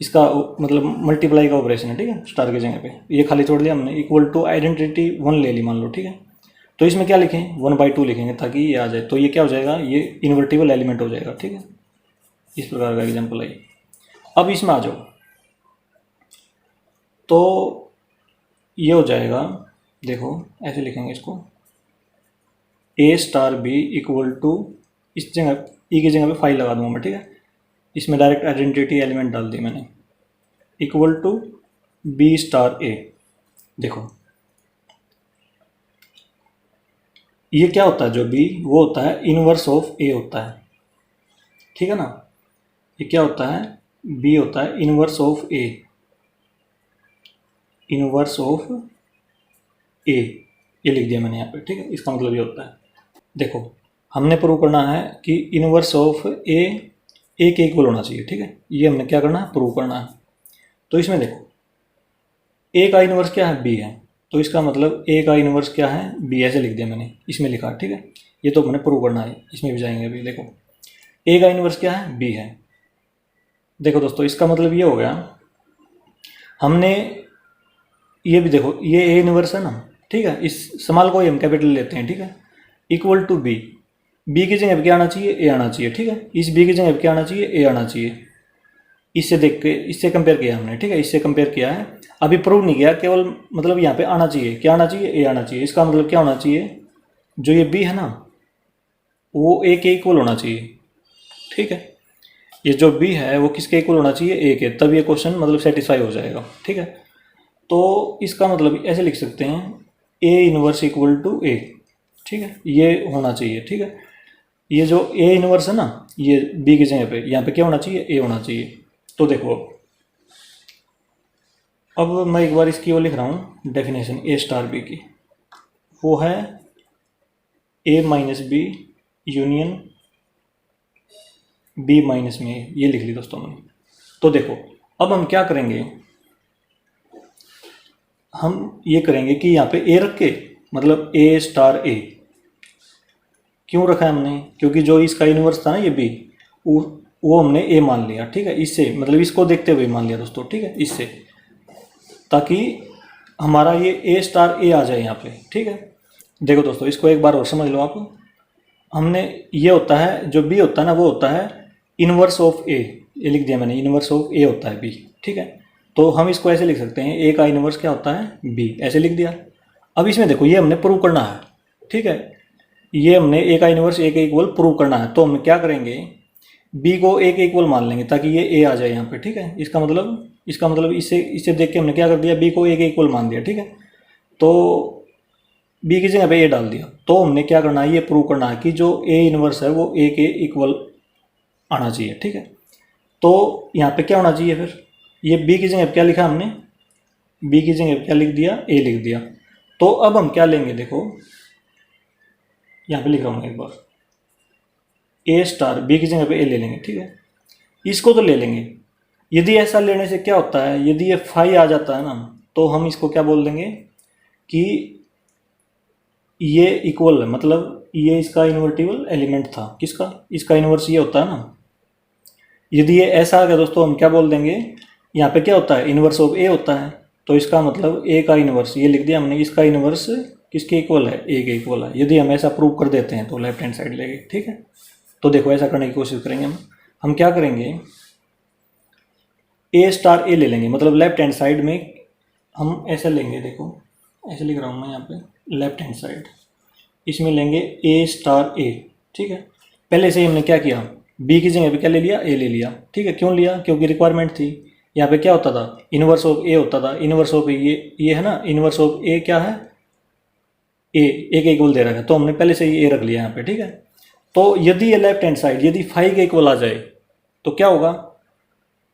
इसका मतलब मल्टीप्लाई का ऑपरेशन है, ठीक है, स्टार की जगह पे ये खाली छोड़ दिया हमने, इक्वल टू आइडेंटिटी 1 ले ली मान लो, ठीक है। तो इसमें क्या लिखें, 1/2 लिखेंगे ताकि ये आ जाए, तो ये क्या हो जाएगा, ये इन्वर्टिबल एलिमेंट हो जाएगा, ठीक है। इस प्रकार का एग्जाम्पल है। अब इसमें आ जाओ, तो ये हो जाएगा, देखो ऐसे लिखेंगे इसको, ए स्टार बी इक्वल टू, इस जगह ई की जगह पे 5 लगा दूंगा मैं, ठीक है। इसमें डायरेक्ट आइडेंटिटी एलिमेंट डाल दी मैंने, इक्वल टू बी स्टार ए। देखो ये क्या होता है, जो बी वो होता है इनवर्स ऑफ ए होता है, ठीक है ना। ये क्या होता है, बी होता है inverse of a, inverse of a, ये लिख दिया मैंने यहाँ पे, ठीक है। इसका मतलब ये होता है, देखो हमने प्रूव करना है कि इनवर्स ऑफ ए के इक्वल होना चाहिए, ठीक है। ये हमने क्या करना है, प्रूव करना है। तो इसमें देखो ए का इनवर्स क्या है, बी है, तो इसका मतलब ए का इनवर्स क्या है, बी, ऐसे लिख दिया मैंने, इसमें लिखा, ठीक है। ये तो हमने प्रूव करना है, इसमें भी जाएंगे अभी। देखो ए का इनवर्स क्या है, बी है। देखो दोस्तों इसका मतलब ये हो गया, हमने ये भी देखो, ये ए इनवर्स है ना, ठीक है, इस स्मॉल को ही हम कैपिटल लेते हैं, ठीक है, इक्वल टू बी, बी की जगह पे क्या आना चाहिए, ए आना चाहिए, ठीक है। इस बी की जगह पे क्या आना चाहिए, ए आना चाहिए। इससे देख के, इससे कंपेयर किया हमने, ठीक है, इससे कंपेयर किया है, अभी प्रूव नहीं किया, केवल मतलब यहाँ पे आना चाहिए, क्या आना चाहिए, ए आना चाहिए। इसका मतलब क्या होना चाहिए, जो ये बी है ना वो ए के इक्वल होना चाहिए, ठीक है। ये जो बी है वो किसके इक्वल होना चाहिए, ए के, तब ये क्वेश्चन मतलब सेटिस्फाई हो जाएगा, ठीक है। तो इसका मतलब ऐसे लिख सकते हैं, ए इनवर्स इक्वल टू ए, ठीक है, ये होना चाहिए, ठीक है। ये जो ए इनवर्स है ना, ये बी की जगह पे यहाँ पे क्या होना चाहिए, ए होना चाहिए। तो देखो अब मैं एक बार इसकी वो लिख रहा हूँ डेफिनेशन ए स्टार बी की, वो है a minus b union b minus में ए, ये लिख ली दोस्तों मैंने। तो देखो अब हम क्या करेंगे, हम ये करेंगे कि यहाँ पे ए रख के, मतलब ए स्टार ए क्यों रखा है हमने, क्योंकि जो इसका इन्वर्स था ना ये बी, वो हमने ए मान लिया, ठीक है। इससे मतलब इसको देखते हुए मान लिया दोस्तों, ठीक है, इससे, ताकि हमारा ये ए स्टार ए आ जाए यहाँ पे, ठीक है। देखो दोस्तों इसको एक बार और समझ लो आप, हमने ये होता है जो बी होता है ना, वो होता है इनवर्स ऑफ ए, ये लिख दिया मैंने, इनवर्स ऑफ ए होता है बी, ठीक है। तो हम इसको ऐसे लिख सकते हैं, ए का इनवर्स क्या होता है, बी, ऐसे लिख दिया। अब इसमें देखो ये हमने प्रूव करना है, ठीक है, ये हमने ए का इनवर्स ए के इक्वल प्रूव करना है। तो हम क्या करेंगे, बी को ए के इक्वल मान लेंगे ताकि ये ए आ जाए यहाँ पे, ठीक है। इसका मतलब इससे देख के हमने क्या कर दिया, बी को ए के इक्वल मान दिया, ठीक है। तो बी की जगह पे ए डाल दिया। तो हमने क्या करना है, ये प्रूव करना है कि जो ए इनवर्स है वो ए के इक्वल आना चाहिए, ठीक है। तो यहाँ पे क्या होना चाहिए फिर, ये बी की जगह पे क्या लिखा हमने, बी की जगह पे क्या लिख दिया, ए लिख दिया। तो अब हम क्या लेंगे, देखो यहाँ पे लिख रहा हूँ एक बार, ए स्टार बी की जगह पे ए ले लेंगे, ठीक है। इसको तो ले लेंगे, यदि ऐसा लेने से क्या होता है, यदि ये फाई आ जाता है ना, तो हम इसको क्या बोल देंगे कि ये इक्वल है, मतलब ये इसका इन्वर्टिबल एलिमेंट था, किसका, इसका इन्वर्स ये होता है ना। यदि ये ऐसा आ गया दोस्तों, हम क्या बोल देंगे, यहाँ पे क्या होता है, इन्वर्स ऑफ ए होता है, तो इसका मतलब ए का इन्वर्स, ये लिख दिया हमने, इसका इन्वर्स किसके इक्वल है, ए के इक्वल है। यदि हम ऐसा प्रूव कर देते हैं तो लेफ्ट हैंड साइड लेंगे, ठीक है। तो देखो ऐसा करने की कोशिश करेंगे हम क्या करेंगे, ए स्टार ए ले लेंगे, मतलब लेफ्ट हैंड साइड में हम ऐसा लेंगे, देखो ऐसे लिख रहा हूँ मैं यहाँ पे, लेफ्ट हैंड साइड इसमें लेंगे ए स्टार ए, ठीक है। पहले से ही हमने क्या किया, बी की जगह पे क्या ले लिया, ए ले लिया, ठीक है। क्यों लिया, क्योंकि रिक्वायरमेंट थी। यहाँ पे क्या होता था, इनवर्स ऑफ ए होता था, इनवर्स ऑफ ये है ना, इनवर्स ऑफ ए क्या है, ए के इक्वल दे रखा है, तो हमने पहले से ही ए रख लिया यहाँ पे, ठीक है। तो यदि ये लेफ्ट हैंड साइड यदि फाई के इक्वल आ जाए तो क्या होगा,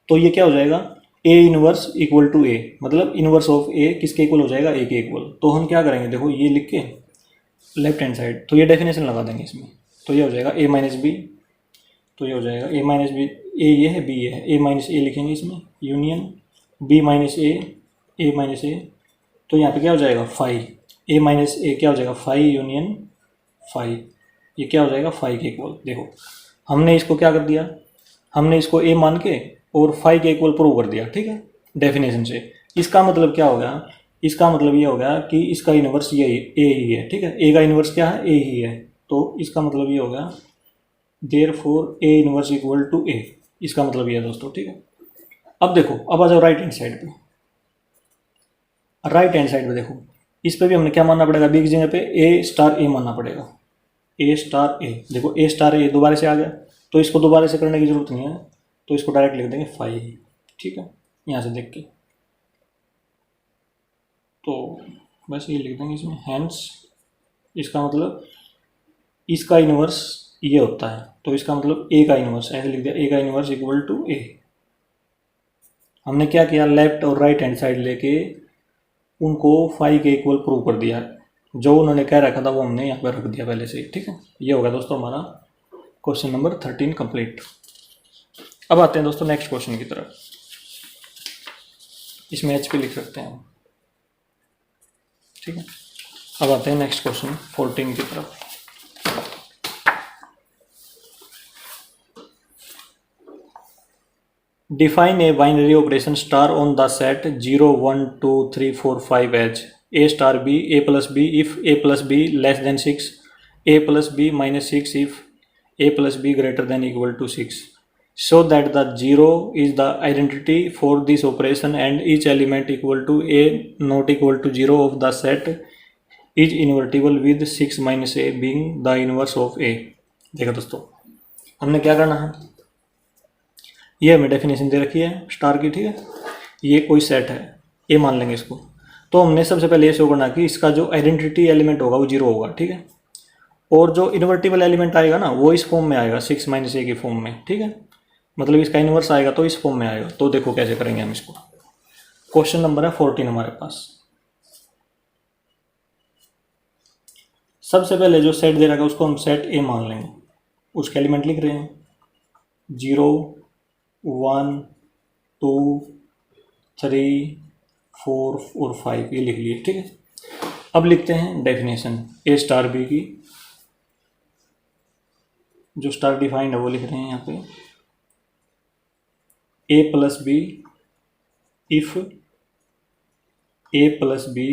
तो ये क्या हो जाएगा, ए इनवर्स इक्वल टू ए, मतलब इनवर्स ऑफ ए किसके इक्वल हो जाएगा, ए के इक्वल। तो हम क्या करेंगे, देखो ये लिख के लेफ्ट हैंड साइड, तो ये डेफिनेशन लगा देंगे इसमें। तो ये हो जाएगा a माइनस बी, तो ये हो जाएगा a माइनस बी, ए ये है बी ये है, a माइनस ए लिखेंगे इसमें, यूनियन b माइनस ए माइनस ए, तो यहाँ पे क्या हो जाएगा फाइव, a माइनस ए क्या हो जाएगा फाइव यूनियन फाइव, ये क्या हो जाएगा फाइव के इक्वल। देखो हमने इसको क्या कर दिया, हमने इसको a मान के और फाइव के इक्वल प्रूव कर दिया, ठीक है, डेफिनेशन से। इसका मतलब क्या हो गया, इसका मतलब ये हो गया कि इसका इन्वर्स ये ए ही है, ठीक है, ए का इन्वर्स क्या है, ए ही है, तो इसका मतलब ये हो गया therefore a inverse equal to a, इसका मतलब ये है दोस्तों, ठीक है। अब देखो, अब आ जाओ राइट हैंड साइड पे। राइट हैंड साइड पे देखो, इस पे भी हमने क्या मानना पड़ेगा, बी की जगह पे ए स्टार ए मानना पड़ेगा, ए स्टार ए। देखो ए स्टार ए दोबारा से आ गया, तो इसको दोबारा से करने की जरूरत नहीं है, तो इसको डायरेक्ट लिख देंगे फाइव, ठीक है, यहाँ से देख के, तो बस ये लिख देंगे इसमें, हैंस इसका मतलब इसका इन्वर्स ये होता है, तो इसका मतलब ए का इन्वर्स, ऐसे लिख दिया, ए का इन्वर्स इक्वल टू ए। हमने क्या किया, लेफ्ट और राइट हैंड साइड लेके उनको फाइव के इक्वल प्रूव कर दिया, जो उन्होंने कह रखा था वो हमने यहाँ पर रख दिया पहले से ही, ठीक है। ये होगा दोस्तों हमारा क्वेश्चन नंबर 13 कंप्लीट। अब आते हैं दोस्तों नेक्स्ट क्वेश्चन की तरफ, इसमें एच पे लिख सकते हैं हम, ठीक है। अब आते हैं नेक्स्ट क्वेश्चन 14 की तरफ। Define a binary operation star on the set 0, 1, 2, 3, 4, 5 as a star b, a plus b if a plus b less than 6, a plus b minus 6 if a plus b greater than equal to 6, so that the 0 is the identity for this operation and each element equal to a not equal to 0 of the set is invertible with 6 minus a being the inverse of a। देखा दोस्तों, हमने क्या करना है, ये हमें definition दे रखी है स्टार की, ठीक है, ये कोई सेट है, ए मान लेंगे इसको, तो हमने सबसे पहले ये शो करना कि इसका जो आइडेंटिटी एलिमेंट होगा वो जीरो होगा, ठीक है, और जो इन्वर्टिबल एलिमेंट आएगा ना वो इस फॉर्म में आएगा, सिक्स माइनस ए की फॉर्म में, ठीक है, मतलब इसका इन्वर्स आएगा तो इस फॉर्म में आएगा। तो देखो कैसे करेंगे हम इसको, क्वेश्चन नंबर है 14 हमारे पास। सबसे पहले जो सेट दे रखा है उसको हम सेट ए मान लेंगे, उसके एलिमेंट लिख रहे हैं 0, 1, 2, 3, 4 और 5, ये लिख लिए, ठीक है। अब लिखते हैं डेफिनेशन ए स्टार बी की, जो स्टार डिफाइंड है वो लिख रहे हैं यहाँ पे, a plus b if a plus b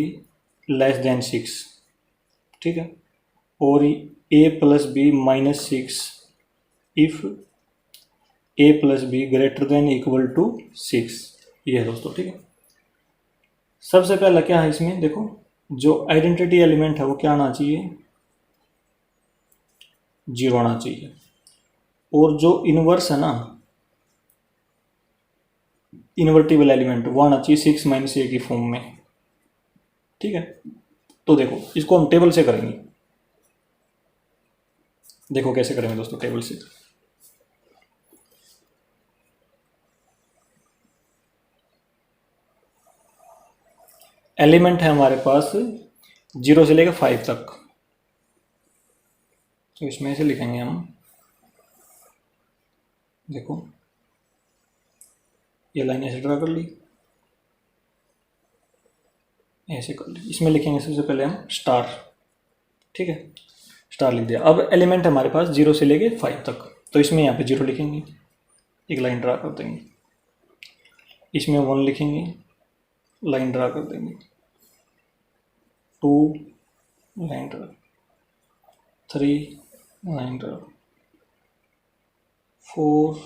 less than 6, ठीक है, और a plus b minus 6 if a plus b greater than equal to 6, ये है दोस्तों, ठीक है। सबसे पहला क्या है इसमें, देखो जो आइडेंटिटी एलिमेंट है वो क्या आना चाहिए, 0 आना चाहिए, और जो इनवर्स है ना इन्वर्टिबल एलिमेंट वो आना चाहिए 6 माइनस ए की फॉर्म में, ठीक है। तो देखो इसको हम टेबल से करेंगे, देखो कैसे करेंगे दोस्तों टेबल से। एलिमेंट है हमारे पास 0 से लेकर 5 तक, तो इसमें से लिखेंगे हम, देखो ये लाइन ऐसे ड्रा कर ली, ऐसे कर ली, इसमें लिखेंगे सबसे पहले हम स्टार, ठीक है, स्टार लिख दिया। अब एलिमेंट हमारे पास 0 से लेके 5 तक, तो इसमें यहाँ पे 0 लिखेंगे, एक लाइन ड्रा कर देंगे, इसमें 1 लिखेंगे, लाइन ड्रा कर देंगे, 2 line draw, 3 line draw, 4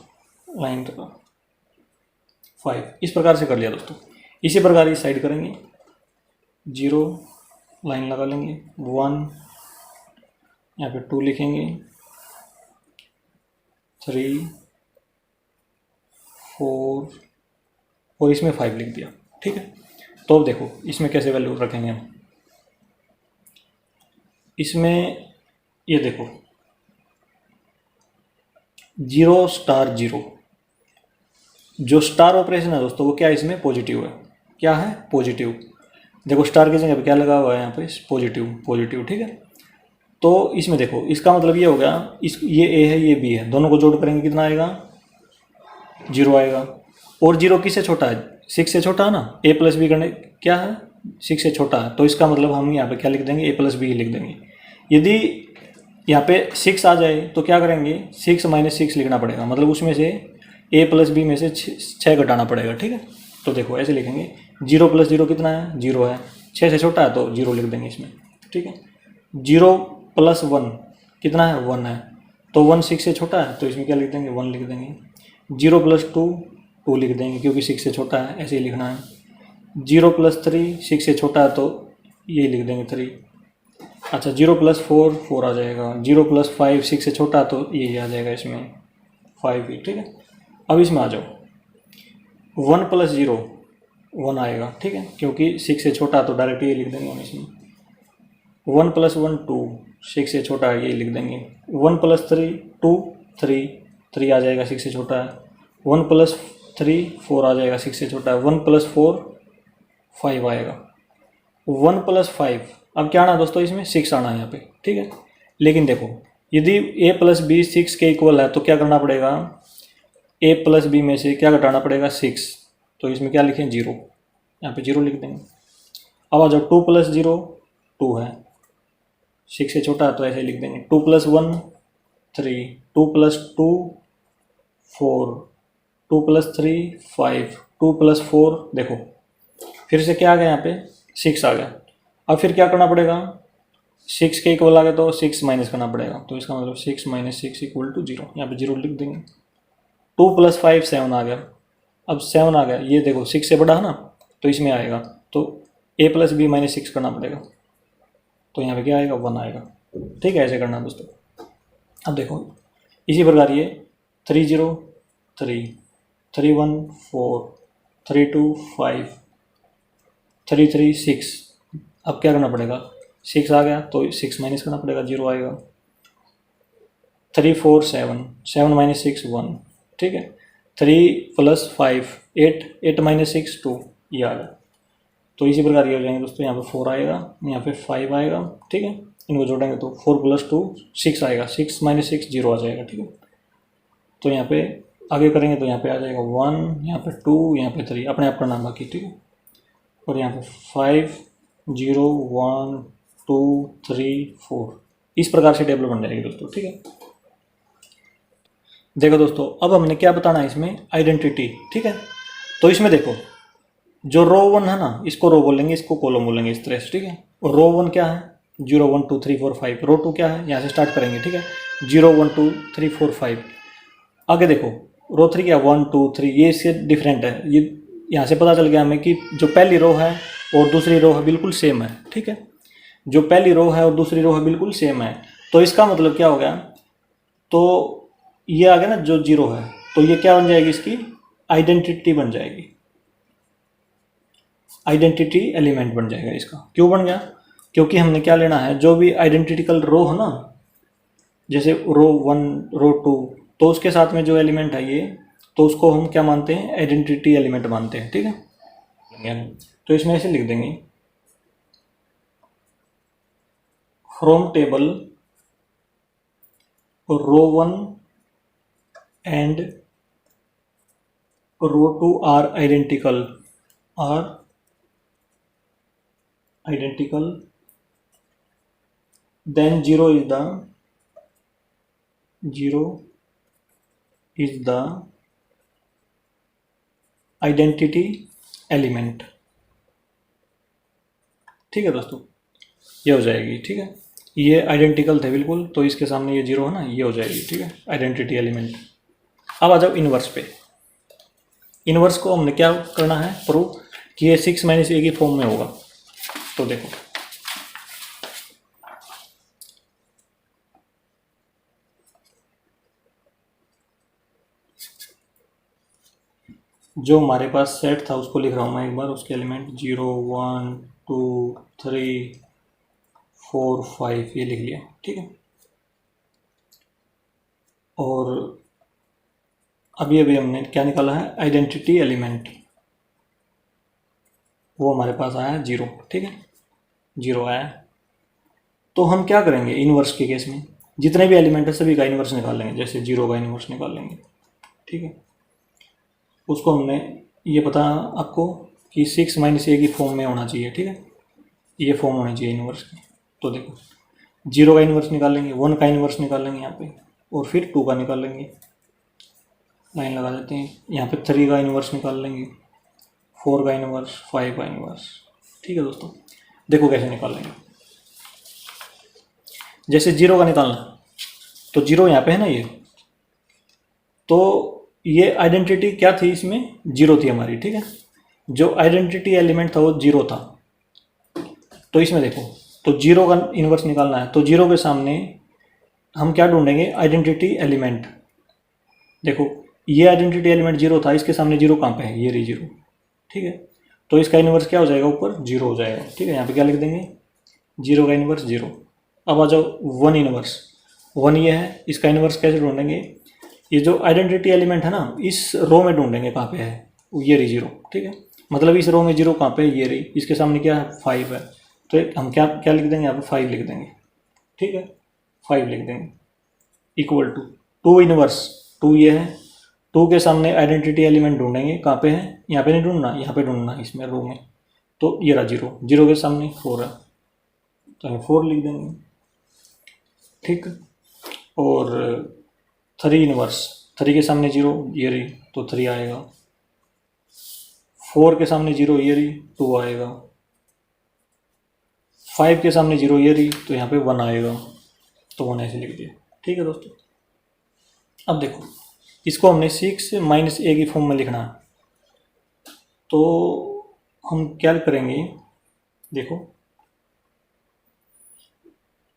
line draw, 5, इस प्रकार से कर लिया दोस्तों। इसी प्रकार इस साइड करेंगे, 0 लाइन लगा लेंगे, 1 यहाँ पे 2 लिखेंगे, 3, 4 और इसमें 5 लिख दिया, ठीक है। तो अब देखो इसमें कैसे वैल्यू रखेंगे हम, इसमें ये देखो 0 स्टार 0, जो स्टार ऑपरेशन है दोस्तों वो क्या है, इसमें पॉजिटिव है, क्या है पॉजिटिव, देखो स्टार की जगह पे क्या लगा हुआ है यहाँ पे पॉजिटिव, पॉजिटिव, ठीक है। तो इसमें देखो, इसका मतलब ये हो गया, इस ये ए है ये बी है, दोनों को जोड़ करेंगे कितना आएगा, 0 आएगा। और 0 किससे छोटा है, 6 से छोटा है ना, ए प्लस बी करने क्या है, 6 से छोटा है, तो इसका मतलब हम यहाँ पे क्या लिख देंगे, ए प्लस बी लिख देंगे। यदि यहाँ पे 6 आ जाए तो क्या करेंगे, 6 माइनस 6 लिखना पड़ेगा, मतलब उसमें से ए प्लस बी में से 6 घटाना पड़ेगा, ठीक है। तो देखो ऐसे लिखेंगे, 0 प्लस 0 कितना है, 0 है, 6 से छोटा है तो 0 लिख देंगे इसमें, ठीक है। 0 प्लस 1 कितना है, 1 है, तो 1 6 से छोटा है तो इसमें क्या लिख देंगे, 1 लिख देंगे। 0 प्लस 2 2 लिख देंगे क्योंकि 6 से छोटा है, ऐसे ही लिखना है। 0 प्लस 3 6 से छोटा है तो ये लिख देंगे 3। अच्छा 0 प्लस 4 4 आ जाएगा। 0 प्लस 5 6 से छोटा तो ये आ जाएगा इसमें 5 ही, ठीक है। अब इसमें आ जाओ, 1 प्लस 0 1 आएगा, ठीक है, क्योंकि 6 से छोटा तो डायरेक्ट ये लिख देंगे हम इसमें। 1 प्लस 1 2 6 से छोटा है, ये लिख देंगे। 1 प्लस 3 2 3 3 आ जाएगा, 6 से छोटा है। 1 प्लस 3 4 आ जाएगा, 6 से छोटा है। 1 प्लस 4 5 आएगा। 1 प्लस 5, अब क्या आना दोस्तों, इसमें 6 आना है यहाँ पे, ठीक है। लेकिन देखो, यदि a प्लस बी 6 के इक्वल है तो क्या करना पड़ेगा, a प्लस बी में से क्या घटाना पड़ेगा, 6, तो इसमें क्या लिखें, 0, यहाँ पे 0 लिख देंगे। अब आ जाओ, 2 प्लस 0 2 है, 6 से छोटा है तो ऐसे लिख देंगे। 2 प्लस 1 3, 2 प्लस 2 4, 2 प्लस 3 5, 2 प्लस 4 देखो फिर से क्या आ गया, यहाँ पे 6 आ गया। अब फिर क्या करना पड़ेगा, 6 के इक्वल आ गया तो 6 माइनस करना पड़ेगा, तो इसका मतलब 6 माइनस 6 इक्वल टू 0, यहाँ पे 0 लिख देंगे। 2 प्लस 5 7 आ गया। अब 7 आ गया, ये देखो 6 से बड़ा है ना, तो इसमें आएगा, तो a प्लस बी माइनस 6 करना पड़ेगा, तो यहाँ पे क्या आएगा, 1 आएगा, ठीक है। ऐसे करना दोस्तों। अब देखो इसी प्रकार ये 3 0 3 3 1 4 3 2 5 3 3 6, अब क्या करना पड़ेगा, 6 आ गया तो 6 माइनस करना पड़ेगा, 0 आएगा। 3 4 7 7 माइनस 6 1, ठीक है। 3 प्लस 5 8 8 माइनस 6 2, ये आ गया। तो इसी प्रकार ये हो जाएंगे दोस्तों, यहाँ पे 4 आएगा, यहाँ पे 5 आएगा, ठीक है। इनको जोड़ेंगे तो 4 प्लस 2 6 आएगा, 6 माइनस 6 0 आ जाएगा, ठीक है। तो यहाँ पे आगे करेंगे तो यहाँ पे आ जाएगा 1, यहाँ पे 2, यहाँ पे 3, अपने आप करना बाकी, ठीक है। और यहाँ पे 5 0 1 2 3 4, इस प्रकार से टेबल बन जाएगी दोस्तों, ठीक है। देखो दोस्तों, अब हमने क्या बताना है इसमें, आइडेंटिटी, ठीक है। तो इसमें देखो, जो रो 1 है ना, इसको रो बोलेंगे, इसको कॉलम बोलेंगे, इस तरह से, ठीक है। और रो 1 क्या है, 0 1 2 3 4 5। रो 2 क्या है, यहाँ से स्टार्ट करेंगे, ठीक है, 0 1 2 3 4 5। आगे देखो रो 3 क्या, 1 2 3, ये इससे डिफरेंट है। ये यहाँ से पता चल गया हमें कि जो पहली रो है और दूसरी रो है बिल्कुल सेम है, ठीक है। जो पहली रो है और दूसरी रो है बिल्कुल सेम है, तो इसका मतलब क्या हो गया, तो ये आ गया ना जो 0 है, तो ये क्या बन जाएगी, इसकी आइडेंटिटी बन जाएगी, आइडेंटिटी एलिमेंट बन जाएगा इसका। क्यों बन गया, क्योंकि हमने क्या लेना है, जो भी आइडेंटिटिकल रो है ना, जैसे रो 1 रो 2, तो उसके साथ में जो एलिमेंट है ये, तो उसको हम क्या मानते हैं, आइडेंटिटी एलिमेंट मानते हैं, ठीक है। तो इसमें ऐसे लिख देंगे, from table row 1 and row 2 are identical, then 0 is the identity element, ठीक है दोस्तों, ये हो जाएगी, ठीक है। ये आइडेंटिकल थे बिल्कुल, तो इसके सामने ये 0 है ना, ये हो जाएगी, ठीक है, आइडेंटिटी एलिमेंट। अब आ जाओ इनवर्स पे। इनवर्स को हमने क्या करना है, प्रूव कि ये 6 माइनस ए की फॉर्म में होगा। तो देखो जो हमारे पास सेट था उसको लिख रहा हूँ मैं एक बार, उसके एलिमेंट 0 1 2 3 4 5 ये लिख लिया, ठीक है। और अभी हमने क्या निकाला है, आइडेंटिटी एलिमेंट, वो हमारे पास आया 0, ठीक है, 0 आया। तो हम क्या करेंगे इन्वर्स के केस में, जितने भी एलिमेंट है सभी का इन्वर्स निकाल लेंगे, जैसे 0 का इन्वर्स निकाल लेंगे। ठीक है, उसको हमने ये पता आपको कि 6 - a की फॉर्म में होना चाहिए। ठीक है, ये फॉर्म होनी चाहिए इन्वर्स की। तो देखो 0 का इन्वर्स निकाल लेंगे, 1 का इन्वर्स निकाल लेंगे यहाँ पे, और फिर 2 का निकाल लेंगे। लाइन लगा देते हैं। यहाँ पे 3 का इन्वर्स निकाल लेंगे, 4 का इन्वर्स, 5 का इन्वर्स। ठीक है दोस्तों, देखो कैसे निकाल लेंगे। जैसे 0 का निकालना, तो 0 यहाँ पे है ना ये, तो ये आइडेंटिटी क्या थी इसमें, 0 थी हमारी। ठीक है, जो आइडेंटिटी एलिमेंट था वो 0 था। तो इसमें देखो, तो 0 का इन्वर्स निकालना है, तो 0 के सामने हम क्या ढूंढेंगे, आइडेंटिटी एलिमेंट। देखो ये आइडेंटिटी एलिमेंट 0 था, इसके सामने 0 कहाँ पे है, ये रही 0। ठीक है, तो इसका इन्वर्स क्या हो जाएगा, ऊपर 0 हो जाएगा। ठीक है, यहाँ पे क्या लिख देंगे, 0 का इन्वर्स 0। अब आ जाओ 1 इन्वर्स, 1 ये है, इसका इन्वर्स कैसे ढूंढेंगे, ये जो आइडेंटिटी एलिमेंट है ना, इस रो में ढूंढेंगे कहाँ पे है, ये रही 0। ठीक है, मतलब इस रो में 0 कहाँ पे है, ये रही, इसके सामने क्या है, 5 है। तो हम क्या क्या लिख देंगे यहाँ पे, 5 लिख देंगे। ठीक है, 5 लिख देंगे, इक्वल टू 2 इन्वर्स, 2 ये है, 2 के सामने आइडेंटिटी एलिमेंट ढूंढेंगे कहाँ पे है, यहाँ पे नहीं ढूंढना, यहाँ पे ढूंढना इसमें रो में। तो ये रहा 0, 0 के सामने 4 है, तो हम 4 लिख देंगे। ठीक, और 3 इन्वर्स, 3 के सामने 0 ये रही, तो 3 आएगा। 4 के सामने 0 ये रही, 2 आएगा। 5 के सामने 0 ये रही, तो यहाँ पे 1 आएगा, तो 1 ऐसे लिख दिया। ठीक है दोस्तों, अब देखो इसको हमने 6 - a की फॉर्म में लिखना है, तो हम क्या करेंगे, देखो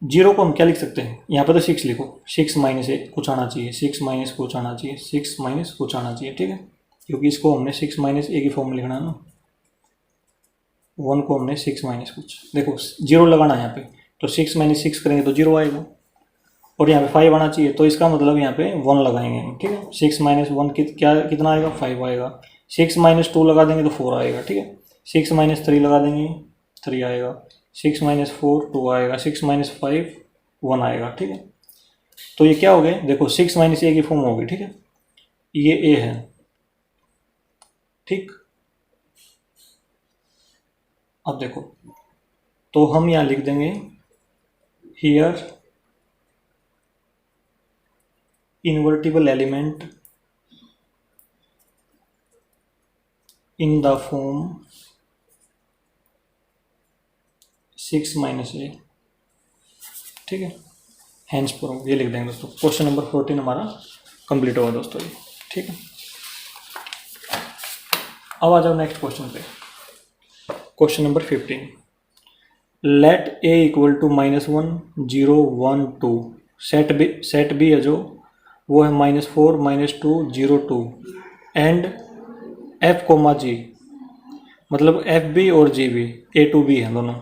0 को हम क्या लिख सकते हैं, यहाँ पे तो 6 लिखो, 6 - a कुछ आना चाहिए, 6 - कुछ आना चाहिए, 6 - कुछ आना चाहिए। ठीक है, क्योंकि इसको हमने 6 - a की फॉर्म में लिखना है ना, 1 को हमने 6 - कुछ, देखो 0 लगाना है यहाँ पे, तो 6 - 6 करेंगे तो 0 आएगा, और यहाँ पे 5 आना चाहिए, तो इसका मतलब यहाँ पे 1 लगाएंगे। ठीक है, 6 - 1 क्या कितना आएगा, 5 आएगा। 6 - 2 लगा देंगे तो 4 आएगा। ठीक है, 6 - 3 लगा देंगे, 3 आएगा। 6 - 4 2 आएगा, 6 - 5 1 आएगा। ठीक है, तो ये क्या हो गए, देखो 6 - a की फॉर्म होगी। ठीक है, ये a है। ठीक, अब देखो, तो हम यहाँ लिख देंगे here invertible element in the form 6 - a। ठीक है, हैंस प्रूव, ये लिख देंगे दोस्तों। क्वेश्चन नंबर 14 हमारा कंप्लीट होगा दोस्तों ये। ठीक है, अब आ जाओ नेक्स्ट क्वेश्चन पे। Question number 15, let a equal to -1 0 1 2। Set B है जो वो है -4 -2 0 2 एंड f, g, मतलब एफ बी और G B, A to B है दोनों।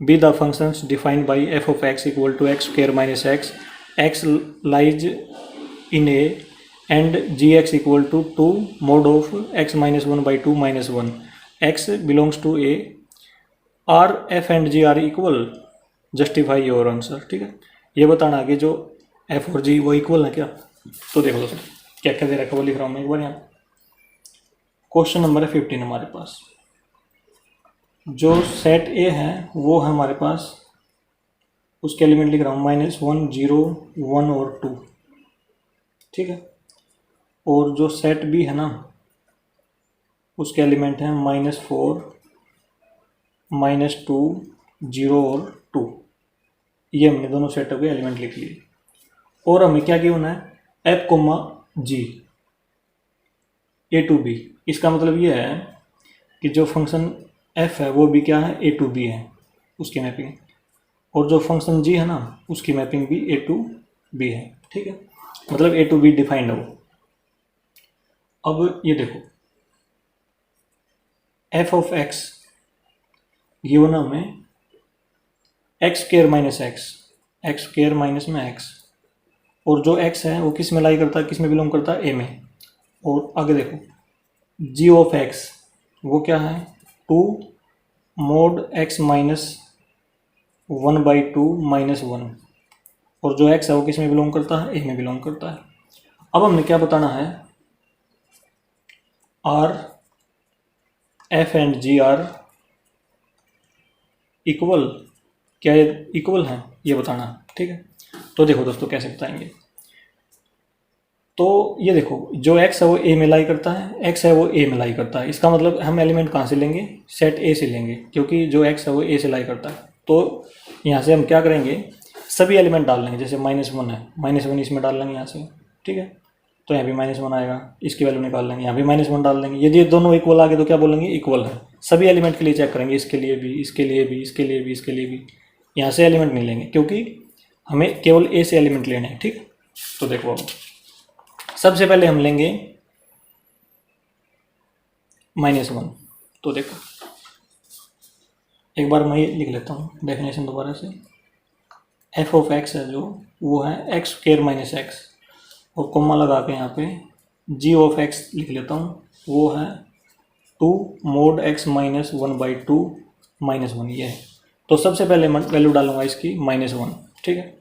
Be the functions defined by F of X equal to X square minus X, X lies in A, and G X equal to 2 mod of x - 1/2 - 1, x belongs to A, are F and G are equal, justify your answer. ठीक है, ये बताना कि जो F और जी वो equal है क्या। तो देखो दोस्तों क्या क्या दे रखा है वो लिख रहा हूँ मैं एक बार यहाँ। क्वेश्चन नंबर 15 हमारे पास, जो सेट ए है वो है हमारे पास, उसके एलिमेंट लिख रहा हूँ -1 0 1 और 2। ठीक है, और जो सेट बी है ना उसके एलिमेंट हैं -4 -2 0 और 2। ये हमने दोनों सेटअप के एलिमेंट लिख लिए, और हमें क्या गिवन है, F, G, A to B. इसका मतलब ये है कि जो फंक्शन एफ है वो भी क्या है, ए टू बी है उसकी मैपिंग, और जो फंक्शन जी है ना उसकी मैपिंग भी ए टू बी है। ठीक है, मतलब ए टू बी डिफाइंड है वो। अब ये देखो एफ ऑफ एक्स गिवन हमें x square minus x square minus में एक्स, और जो एक्स है वो किस में लाई करता है, किस में बिलोंग करता है, ए में। और आगे देखो जी ऑफ एक्स वो क्या है, 2 mod x माइनस 1/2 -1, और जो x है वो किस में बिलोंग करता है, a में बिलोंग करता है। अब हमने क्या बताना है, are f and g are equal, क्या ये इक्वल है, ये बताना है, ठीक है। तो देखो दोस्तों कैसे बताएंगे, तो ये देखो जो x है वो a में लाई करता है, x है वो a में लाई करता है, इसका मतलब हम एलिमेंट कहाँ से लेंगे, सेट a से लेंगे, क्योंकि जो x है वो a से लाई करता है। तो यहाँ से हम क्या करेंगे, सभी एलिमेंट डाल लेंगे, जैसे -1 है, -1 इसमें डाल लेंगे यहाँ से, ठीक है। तो यहाँ भी -1 आएगा, इसकी वैल्यू निकाल लेंगे, यहाँ भी -1 डाल देंगे। यदि दोनों इक्वल आ गए तो क्या बोलेंगे, इक्वल है। सभी एलिमेंट के लिए चेक करेंगे, इसके लिए भी, इसके लिए भी, इसके लिए भी, इसके लिए भी। यहाँ से एलिमेंट नहीं लेंगे क्योंकि हमें केवल a से एलिमेंट लेने हैं, ठीक है। तो देखो अब सबसे पहले हम लेंगे -1। तो देखो एक बार मैं लिख लेता हूँ डेफिनेशन दोबारा से, f ऑफ x है जो वो है x² - x, और कोमा लगा के यहाँ पे g ऑफ x लिख लेता हूँ, वो है 2 mod x - 1/2 -1, ये है। तो सबसे पहले वैल्यू डालूंगा इसकी -1, ठीक है।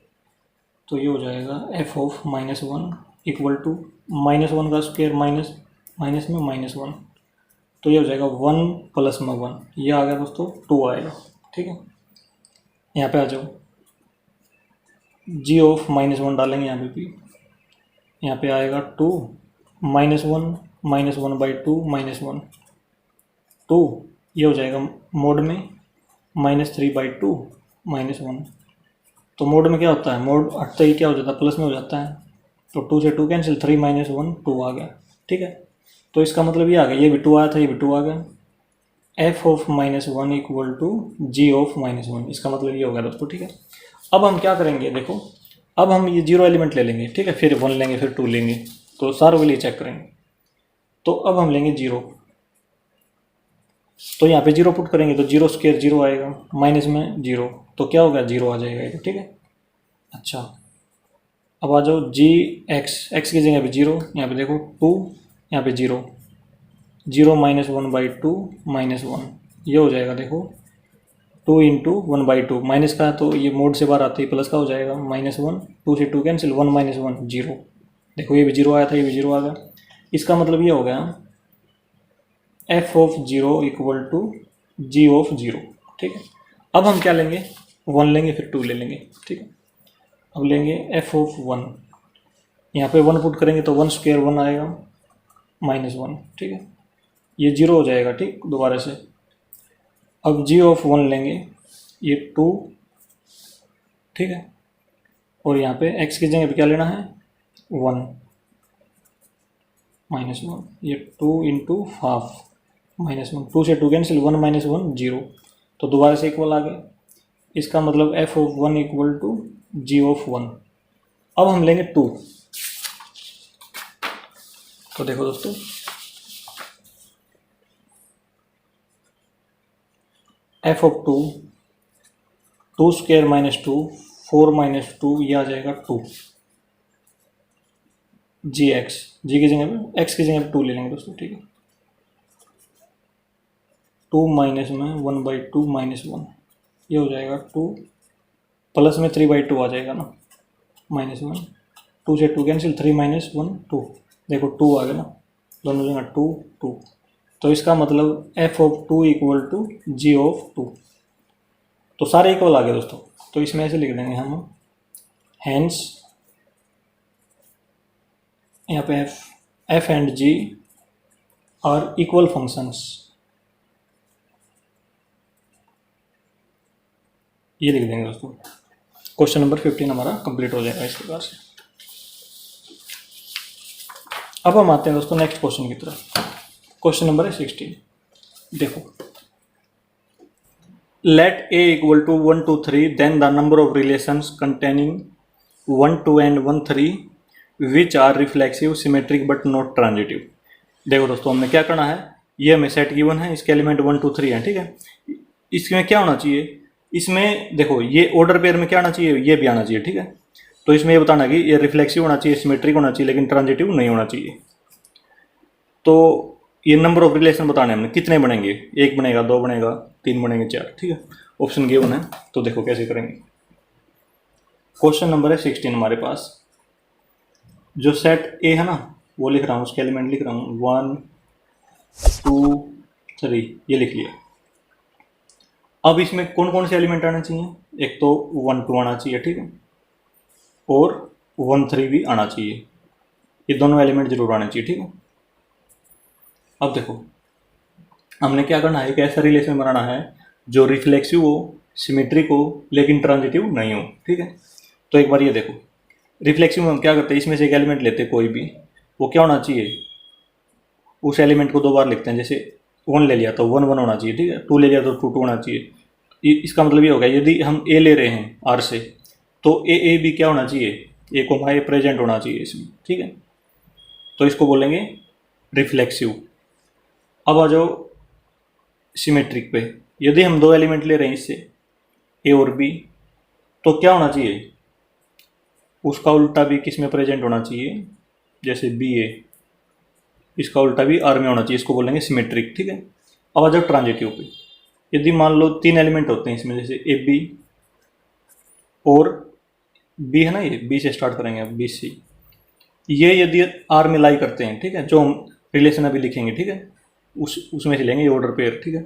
तो ये हो जाएगा f ऑफ -1 इक्वल टू -1 का स्क्वायर माइनस माइनस में -1, तो ये हो जाएगा 1 + 1, ये आ गया दोस्तों 2 आएगा, ठीक है। यहाँ पे आ जाओ, g ऑफ -1 डालेंगे यहाँ पे भी, यहाँ पे आएगा 2 -1 -1/2 -1, 2, ये हो जाएगा मोड में -3/2 -1। तो मोड में क्या होता है, मोड हटते ही क्या हो जाता है, प्लस में हो जाता है। तो 2 से 2 कैंसिल, 3 - 1 2 आ गया, ठीक है। तो इसका मतलब ये आ गया, ये भी 2 आया था, ये भी 2 आ गया। f of -1 equal to g of -1, इसका मतलब ये हो गया दोस्तों, ठीक है। अब हम क्या करेंगे, देखो अब हम ये 0 एलिमेंट ले लेंगे, ठीक है, फिर 1 लेंगे, फिर 2 लेंगे, तो सारों के लिए चेक करेंगे। तो अब हम लेंगे 0, तो यहाँ पे 0 पुट करेंगे तो 0² 0 आएगा, माइनस में 0, तो क्या होगा, 0 आ जाएगा ये, ठीक है। अच्छा अब आ जाओ जी x की जगह पे 0, यहाँ पे देखो 2, यहाँ पे 0, 0 - 1/2 -1, ये हो जाएगा देखो 2 × 1/2, माइनस का तो ये मोड से बाहर आते ही प्लस का हो जाएगा, -1, 2 से 2 कैंसिल, 1 - 1 0, देखो ये भी 0 आया था, ये भी 0 आ गया। इसका मतलब ये हो गया f of 0 equal to g of 0, ठीक है। अब हम क्या लेंगे, 1 लेंगे, फिर 2 ले लेंगे, ठीक है। अब लेंगे f ऑफ 1, यहाँ पे 1 पुट करेंगे तो 1² 1 आएगा, -1, ठीक है, ये 0 हो जाएगा, ठीक, दोबारा से। अब g ऑफ 1 लेंगे, ये 2, ठीक है, और यहाँ पे x की जगह पे क्या लेना है, 1 -1, ये 2 × हाफ -1, 2 से 2 कैंसिल, 1 - 1 0, तो दोबारा से इक्वल आ गए। इसका मतलब f of 1 equal to g of 1। अब हम लेंगे 2, तो देखो दोस्तों f ऑफ 2, 2² - 2, 4 - 2, ये आ जाएगा 2, gx, g की जगह पे x की जगह पे 2 ले लेंगे दोस्तों, ठीक है। 2 माइनस में 1/2 -1, ये हो जाएगा 2, प्लस में 3/2 आ जाएगा ना, -1, 2 से 2 कैंसिल, 3 - 1 2, देखो 2 आ गया ना, दोनों जगह 2 2, तो इसका मतलब f of 2 equal to g of 2, तो सारे इक्वल आ गए दोस्तों। तो इसमें ऐसे लिख देंगे हम, हैंस यहाँ पे f and g are equal functions, ये लिख देंगे दोस्तों। क्वेश्चन नंबर 15 हमारा कंप्लीट हो जाएगा इस प्रकार से। अब हम आते हैं दोस्तों नेक्स्ट क्वेश्चन की तरफ। क्वेश्चन नंबर है 16, देखो, let a equal to 1 2 3, then the number of relations containing 1 2 and 1 3 which are reflexive symmetric but not transitive. देखो दोस्तों हमने क्या करना है, ये हमें सेट गिवन है, इसके एलिमेंट 1 2 3 है, ठीक है। इसमें क्या होना चाहिए, इसमें देखो ये ऑर्डर पेयर में क्या आना चाहिए, ये भी आना चाहिए, ठीक है। तो इसमें ये बताना कि ये रिफ्लेक्सिव होना चाहिए, सिमेट्रिक होना चाहिए, लेकिन ट्रांजिटिव नहीं होना चाहिए। तो ये नंबर ऑफ रिलेशन बताने हमने कितने बनेंगे, 1 बनेगा, 2 बनेगा, 3 बनेंगे, 4, ठीक है। ऑप्शन गिवन है, तो देखो कैसे करेंगे। क्वेश्चन नंबर है 16 हमारे पास। जो सेट ए है ना, वो लिख रहा हूँ, उसके एलिमेंट लिख रहा हूँ 1 2 3, ये लिख लिया। अब इसमें कौन कौन से एलिमेंट आने चाहिए? एक तो 1 2 आना चाहिए, ठीक है, और 1 3 भी आना चाहिए। ये दोनों एलिमेंट जरूर आने चाहिए, ठीक है। अब देखो हमने क्या करना है, एक ऐसा रिलेशन बनाना है जो रिफ्लेक्सिव हो, सिमेट्रिक हो, लेकिन ट्रांजिटिव नहीं हो, ठीक है। तो एक बार ये देखो, रिफ्लेक्सिव में हम क्या करते हैं, इसमें से एक एलिमेंट लेते हैं कोई भी, वो क्या होना चाहिए, उस एलिमेंट को 2 बार लिखते हैं। जैसे 1 ले लिया तो 1 1 होना चाहिए, ठीक है, 2 ले लिया तो 2 2 होना चाहिए। इसका मतलब ये होगा, यदि हम ए ले रहे हैं आर से, तो ए भी क्या होना चाहिए, ए कोमा ए प्रेजेंट होना चाहिए इसमें, ठीक है। तो इसको बोलेंगे रिफ्लेक्सिव। अब आ जाओ सिमेट्रिक पे। यदि हम 2 एलिमेंट ले रहे हैं इससे, ए और बी, तो क्या होना चाहिए, उसका उल्टा भी किस में प्रेजेंट होना चाहिए, जैसे बी ए, इसका उल्टा भी आर में होना चाहिए, इसको बोलेंगे सिमेट्रिक, ठीक है। अब आ जाओ ट्रांजिटिव पे। यदि मान लो 3 एलिमेंट होते हैं इसमें, जैसे ए बी और बी है ना, ये बी से स्टार्ट करेंगे अब, बी सी, ये यदि आर में लाई करते हैं, ठीक है, जो हम रिलेशन अभी लिखेंगे, ठीक है, उसमें से लेंगे ये ऑर्डर पेयर, ठीक है।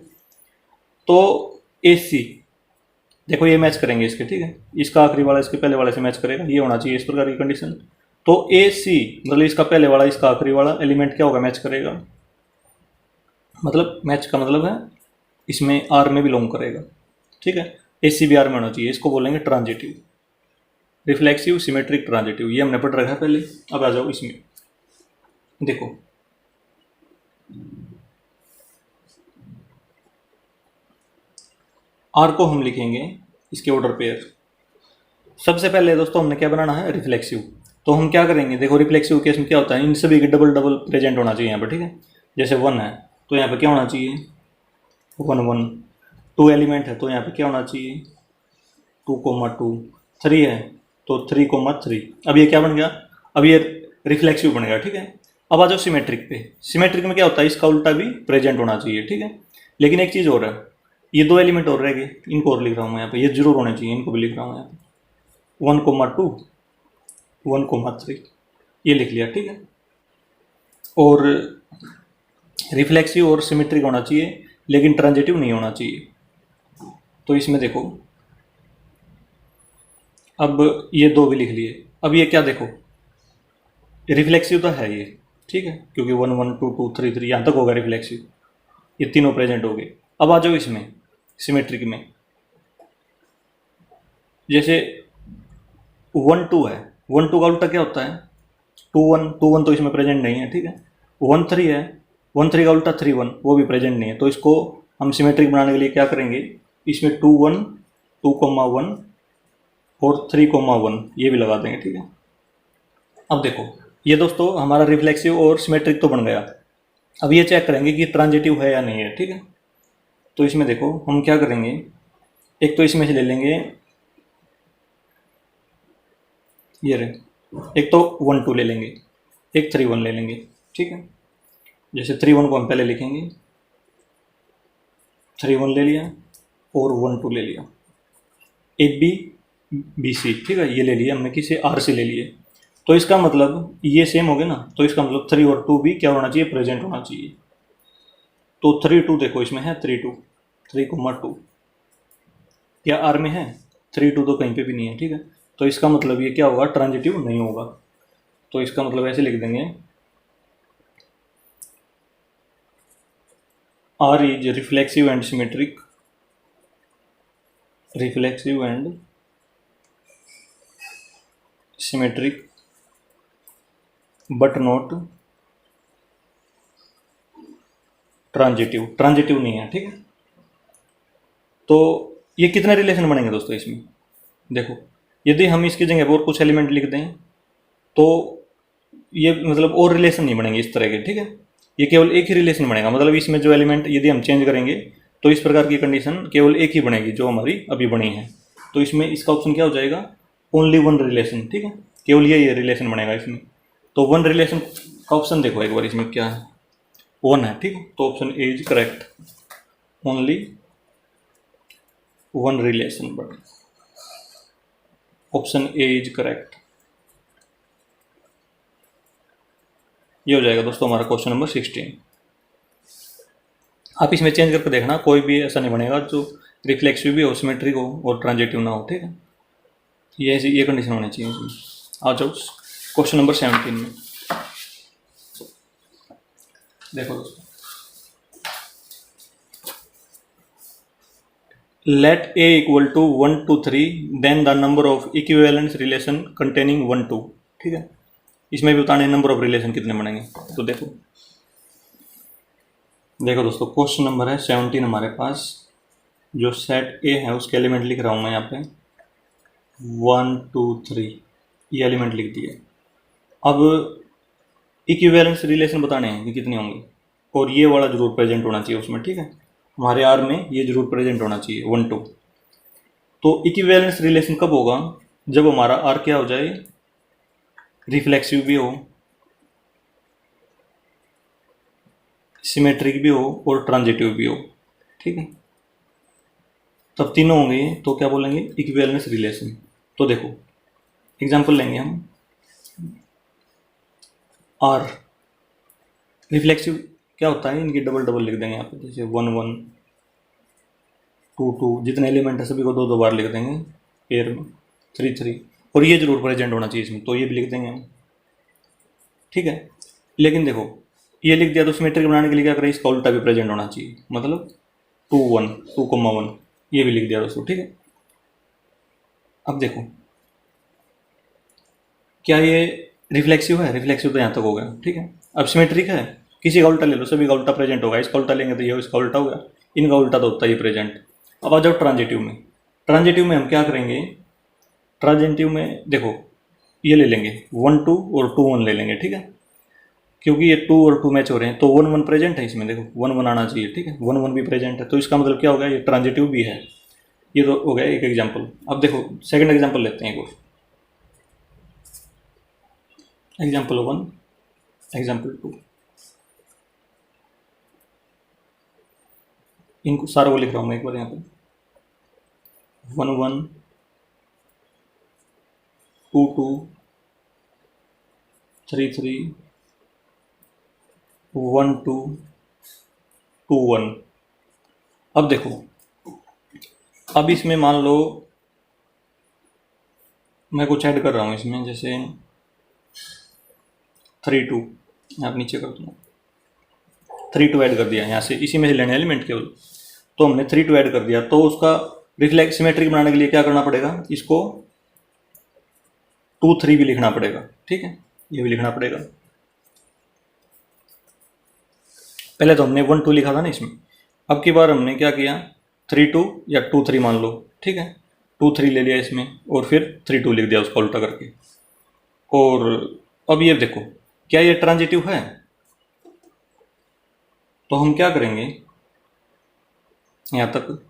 तो ए सी देखो ये मैच करेंगे इसके, ठीक है, इसका आखिरी वाला इसके पहले वाले से मैच करेगा, ये होना चाहिए इस प्रकार की कंडीशन। तो ए सी मतलब इसका पहले वाला इसका आखिरी वाला एलिमेंट क्या होगा, मैच करेगा, मतलब मैच का मतलब है इसमें आर में बिलोंग करेगा, ठीक है। ए सी भी आर में होना चाहिए, इसको बोलेंगे ट्रांजिटिव। रिफ्लेक्सिव, सिमेट्रिक, ट्रांजिटिव, ये हमने पढ़ रखा है पहले। अब आ जाओ इसमें, देखो आर को हम लिखेंगे इसके ऑर्डर पेयर। सबसे पहले दोस्तों हमने क्या बनाना है, रिफ्लेक्सिव। तो हम क्या करेंगे, देखो रिफ्लेक्सिव केस में क्या होता है, इन सभी के डबल डबल प्रेजेंट होना चाहिए यहाँ पर, ठीक है। जैसे 1 है तो यहाँ पे क्या होना चाहिए, 1 1। 2 एलिमेंट है तो यहाँ पे क्या होना चाहिए, 2 2। 3 है तो 3 3। अब ये क्या बन गया, अब ये रिफ्लेक्सिव बनेगा, ठीक है। अब आ जाओ सिमेट्रिक पे। सिमेट्रिक में क्या होता है, इसका उल्टा भी प्रेजेंट होना चाहिए, ठीक है। लेकिन एक चीज़ और है, ये 2 एलिमेंट और रह गए, इनको और लिख रहा हूँ मैं यहाँ पे, ये जरूर होने चाहिए, इनको भी लिख रहा हूँ यहाँ पे, 1 2 1 3, ये लिख लिया, ठीक है। और रिफ्लेक्सिव और सिमेट्रिक होना चाहिए, लेकिन ट्रांजिटिव नहीं होना चाहिए। तो इसमें देखो अब ये 2 भी लिख लिए। अब ये क्या देखो, रिफ्लेक्सिव तो है ये, ठीक है, क्योंकि 1 1 2 2 3 3 यहाँ तक होगा रिफ्लेक्सिव, ये तीनों प्रेजेंट हो गए। अब आ जाओ इसमें सिमेट्रिक में, जैसे 1 2 है, 1 2 का उल्टा क्या होता है, 2 1 तो इसमें प्रेजेंट नहीं है, ठीक है। 1 3 है, 1 3 का उल्टा 3 1, वो भी प्रेजेंट नहीं है। तो इसको हम सिमेट्रिक बनाने के लिए क्या करेंगे, इसमें 2 1 2 1 और 3 1 ये भी लगा देंगे, ठीक है। अब देखो ये दोस्तों हमारा रिफ्लेक्सिव और सिमेट्रिक तो बन गया। अब ये चेक करेंगे कि ट्रांजिटिव है या नहीं है, ठीक है। तो इसमें देखो हम क्या करेंगे, एक तो इसमें से ले लेंगे ये रहे, एक तो 1 2 ले लेंगे, एक 3 1 ले लेंगे, ठीक है। जैसे 3 1 को हम पहले लिखेंगे, 3 1 ले लिया और 1 2 ले लिया, ए बी बी सी, ठीक है, ये ले लिया हमने, किसे आर से ले लिए। तो इसका मतलब ये सेम हो गया ना, तो इसका मतलब 3 और 2 भी क्या होना चाहिए, प्रेजेंट होना चाहिए। तो 3 2 देखो इसमें है 3 2 3 2, क्या आर में है, 3 2 तो कहीं पे भी नहीं है, ठीक है। तो इसका मतलब ये क्या होगा, ट्रांजिटिव नहीं होगा। तो इसका मतलब ऐसे लिख देंगे, R is reflexive and symmetric, reflexive and symmetric but not transitive, transitive नहीं है, ठीक है। तो ये कितने रिलेशन बनेंगे दोस्तों इसमें, देखो यदि हम इसकी जगह पर और कुछ एलिमेंट लिख दें तो ये मतलब और रिलेशन नहीं बनेंगे इस तरह के, ठीक है। ये केवल एक ही रिलेशन बनेगा, मतलब इसमें जो एलिमेंट यदि हम चेंज करेंगे तो इस प्रकार की कंडीशन केवल एक ही बनेगी जो हमारी अभी बनी है। तो इसमें इसका ऑप्शन क्या हो जाएगा, ओनली 1 रिलेशन, ठीक है, केवल ये रिलेशन बनेगा इसमें। तो 1 रिलेशन का ऑप्शन देखो एक बार इसमें क्या है, 1 है, ठीक है। तो option A is correct, only one relation, but option A is correct. ये हो जाएगा दोस्तों हमारा क्वेश्चन नंबर 16। आप इसमें चेंज करके देखना, कोई भी ऐसा नहीं बनेगा जो रिफ्लेक्सिव भी हो, सिमेट्रिक हो और ट्रांजिटिव ना हो, ठीक है। ये कंडीशन होनी चाहिए इसमें। आ जाओ क्वेश्चन नंबर 17 में। देखो दोस्तों, let A equal to 1 to 3 then the number of equivalence relation containing 1 2, ठीक है। इसमें भी बताने नंबर ऑफ रिलेशन कितने बनेंगे। तो देखो दोस्तों, क्वेश्चन नंबर है 17 हमारे पास। जो सेट ए है उसके एलिमेंट लिख रहा हूँ मैं यहाँ पे 1 2 3, ये एलिमेंट लिख दिए। अब इक्विवेलेंस रिलेशन बताने हैं कि कितने होंगे, और ये वाला जरूर प्रेजेंट होना चाहिए उसमें, ठीक है। हमारे आर में ये जरूर प्रेजेंट होना चाहिए 1 2। तो इक्विवेलेंस रिलेशन कब होगा, जब हमारा आर क्या हो जाए, रिफ्लेक्सिव भी हो, सिमेट्रिक भी हो और ट्रांजिटिव भी हो, ठीक है। तब तीनों होंगे तो क्या बोलेंगे, इक्विवेलेंस रिलेशन। तो देखो एग्जांपल लेंगे हम, आर रिफ्लेक्सिव क्या होता है, इनकी डबल डबल लिख देंगे यहाँ पे, जैसे 1 1 2 2, जितने एलिमेंट है सभी को 2 2 बार लिख देंगे पेयर में, 3 3, और ये जरूर प्रेजेंट होना चाहिए इसमें, तो ये भी लिख देंगे हम, ठीक है। लेकिन देखो ये लिख दिया तो सिमेट्रिक बनाने के लिए क्या करें, इसका उल्टा भी प्रेजेंट होना चाहिए, मतलब 2 1 2 1, ये भी लिख दिया दोस्तों, ठीक है। अब देखो क्या ये रिफ्लेक्सिव है, रिफ्लेक्सिव तो यहाँ तक हो गया, ठीक है। अब सिमेट्रिक है, किसी का उल्टा ले लो, सभी का उल्टा प्रेजेंट होगा, इसका उल्टा लेंगे तो ये इसका उल्टा होगा, इनका उल्टा तो होता ही प्रेजेंट। अब आ जाओ ट्रांजिटिव में। ट्रांजिटिव में हम क्या करेंगे, ट्रांजिटिव में देखो ये ले लेंगे 1 2 और 2 1 ले लेंगे, ठीक है। क्योंकि ये 2 और 2 मैच हो रहे हैं तो 1 1 प्रेजेंट है इसमें, देखो 1 1 आना चाहिए, ठीक है। 1 1 भी प्रेजेंट है, तो इसका मतलब क्या होगा, ये ट्रांजिटिव भी है। ये तो हो गया एक एग्जाम्पल। अब देखो सेकंड एग्जाम्पल लेते हैं एक और, एग्जाम्पल 1 एग्जाम्पल 2, इनको सारों को लिख रहा हूँ मैं एक बार यहाँ पे 1 1 2 2 3 3 1 2 2 1। अब देखो, अब इसमें मान लो मैं कुछ ऐड कर रहा हूँ इसमें, जैसे 3 2, आप नीचे कर दूँगा 3 2 ऐड कर दिया यहाँ से, इसी में से लेने एलिमेंट केवल, तो हमने 3 2 ऐड कर दिया, तो उसका रिफ्लेक्स सिमेट्रिक बनाने के लिए क्या करना पड़ेगा, इसको 2 3 भी लिखना पड़ेगा, ठीक है। ये भी लिखना पड़ेगा। पहले तो हमने 1 2 लिखा था ना इसमें, अब की बार हमने क्या किया 3 2 या 2 3 मान लो, ठीक है। 2 3 ले लिया इसमें और फिर 3 2 लिख दिया उसका उल्टा करके। और अब ये देखो क्या ये ट्रांजिटिव है, तो हम क्या करेंगे यहाँ तक,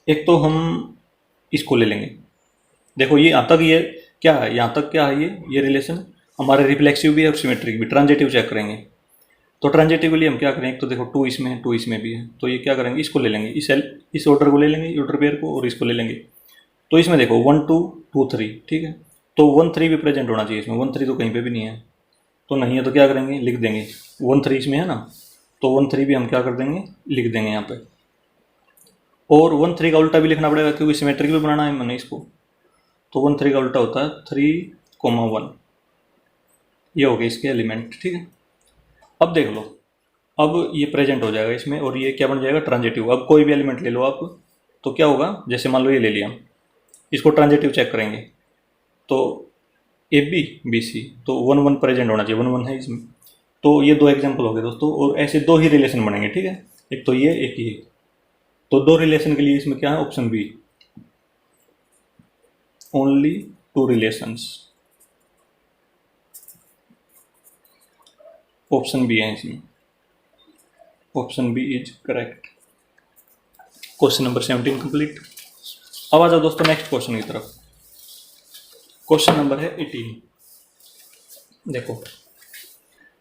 एक तो हम इसको ले लेंगे। देखो ये यहाँ तक, ये क्या है, यहाँ तक क्या है, ये रिलेशन हमारे रिफ्लेक्सिव भी है और सिमेट्रिक भी। ट्रांजिटिव चेक करेंगे तो ट्रांजिटिव के लिए हम क्या करेंगे, एक तो देखो 2 इसमें है 2 इसमें भी है, तो ये क्या करेंगे, इसको ले लेंगे, इस ऑर्डर को ले लेंगे, ऑर्डर पेयर को, और इसको ले लेंगे। तो इसमें देखो 1 2 2 3, ठीक है। तो 1 3 भी प्रेजेंट होना चाहिए इसमें, 1 3 तो कहीं पे भी नहीं है, तो नहीं है तो क्या करेंगे, लिख देंगे 1 3 इसमें है ना, तो 1 3 भी हम क्या कर देंगे, लिख देंगे यहाँ पे। और 1 3 का उल्टा भी लिखना पड़ेगा क्योंकि सिमेट्रिक भी बनाना है मैंने इसको, तो 1 3 का उल्टा होता है 3 1। ये हो गए इसके एलिमेंट, ठीक है। अब देख लो, अब ये प्रेजेंट हो जाएगा इसमें, और ये क्या बन जाएगा, ट्रांजिटिव। अब कोई भी एलिमेंट ले लो आप, तो क्या होगा, जैसे मान लो ये ले लिया, इसको ट्रांजिटिव चेक करेंगे, तो ए बी बी सी, तो 1 1 प्रेजेंट होना चाहिए, 1 1 है इसमें। तो ये 2 एग्जाम्पल हो गए दोस्तों, और ऐसे 2 ही रिलेशन बनेंगे, ठीक है। एक तो ये, एक ये, तो 2 रिलेशन के लिए इसमें क्या है, option B, only 2 relations, option B है इसमें, option B is correct. Question number 17 complete. अब आ जाओ दोस्तों नेक्स्ट क्वेश्चन की तरफ। क्वेश्चन नंबर है 18। देखो,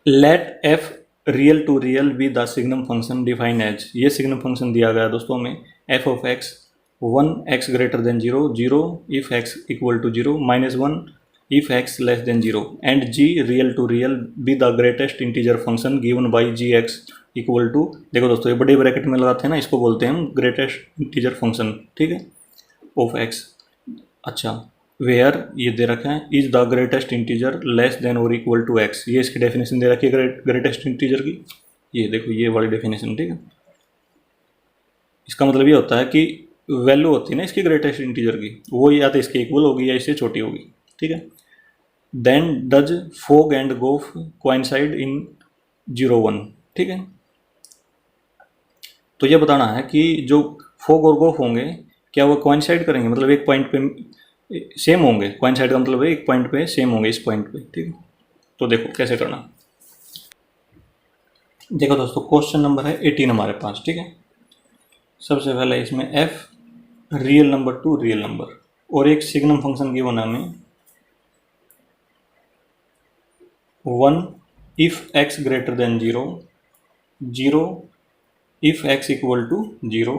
let F real to real be the signum function define as, ये सिग्नम फंक्शन दिया गया दोस्तों में F of X 1x greater than 0, 0 if x equal to 0, -1 if x less than 0, and g real to real be the greatest integer function given by gx equal to, देखो दोस्तों ये बड़े bracket में लगाते हैं ना, इसको बोलते हैं हम ग्रेटेस्ट इंटीजर फंक्शन, ठीक है, ऑफ एक्स। अच्छा, वेयर ये दे रखा है is the greatest integer less than और इक्वल टू एक्स, ये इसकी डेफिनेशन दे रखी है ग्रेटेस्ट इंटीजर की, ये देखो ये वाली डेफिनेशन, ठीक है। इसका मतलब ये होता है कि वैल्यू होती है ना इसकी ग्रेटेस्ट इंटीजर की, वो या तो इसके इक्वल होगी या इससे छोटी होगी, ठीक है। देन डज फोग एंड गोफ कोइंसाइड इन 0, 1, ठीक है। तो ये बताना है कि जो फोग और गोफ होंगे क्या वो कोइंसाइड करेंगे, मतलब एक पॉइंट पे सेम होंगे, कोइंसाइड का मतलब है एक पॉइंट पे सेम होंगे, इस पॉइंट पे, ठीक है। तो देखो कैसे करना, देखो दोस्तों क्वेश्चन नंबर है 18 हमारे पास, ठीक है। सबसे पहले इसमें f real number to real number और एक सिग्नम फंक्शन की बना हमें 1 if x greater than 0, 0 if x equal to 0,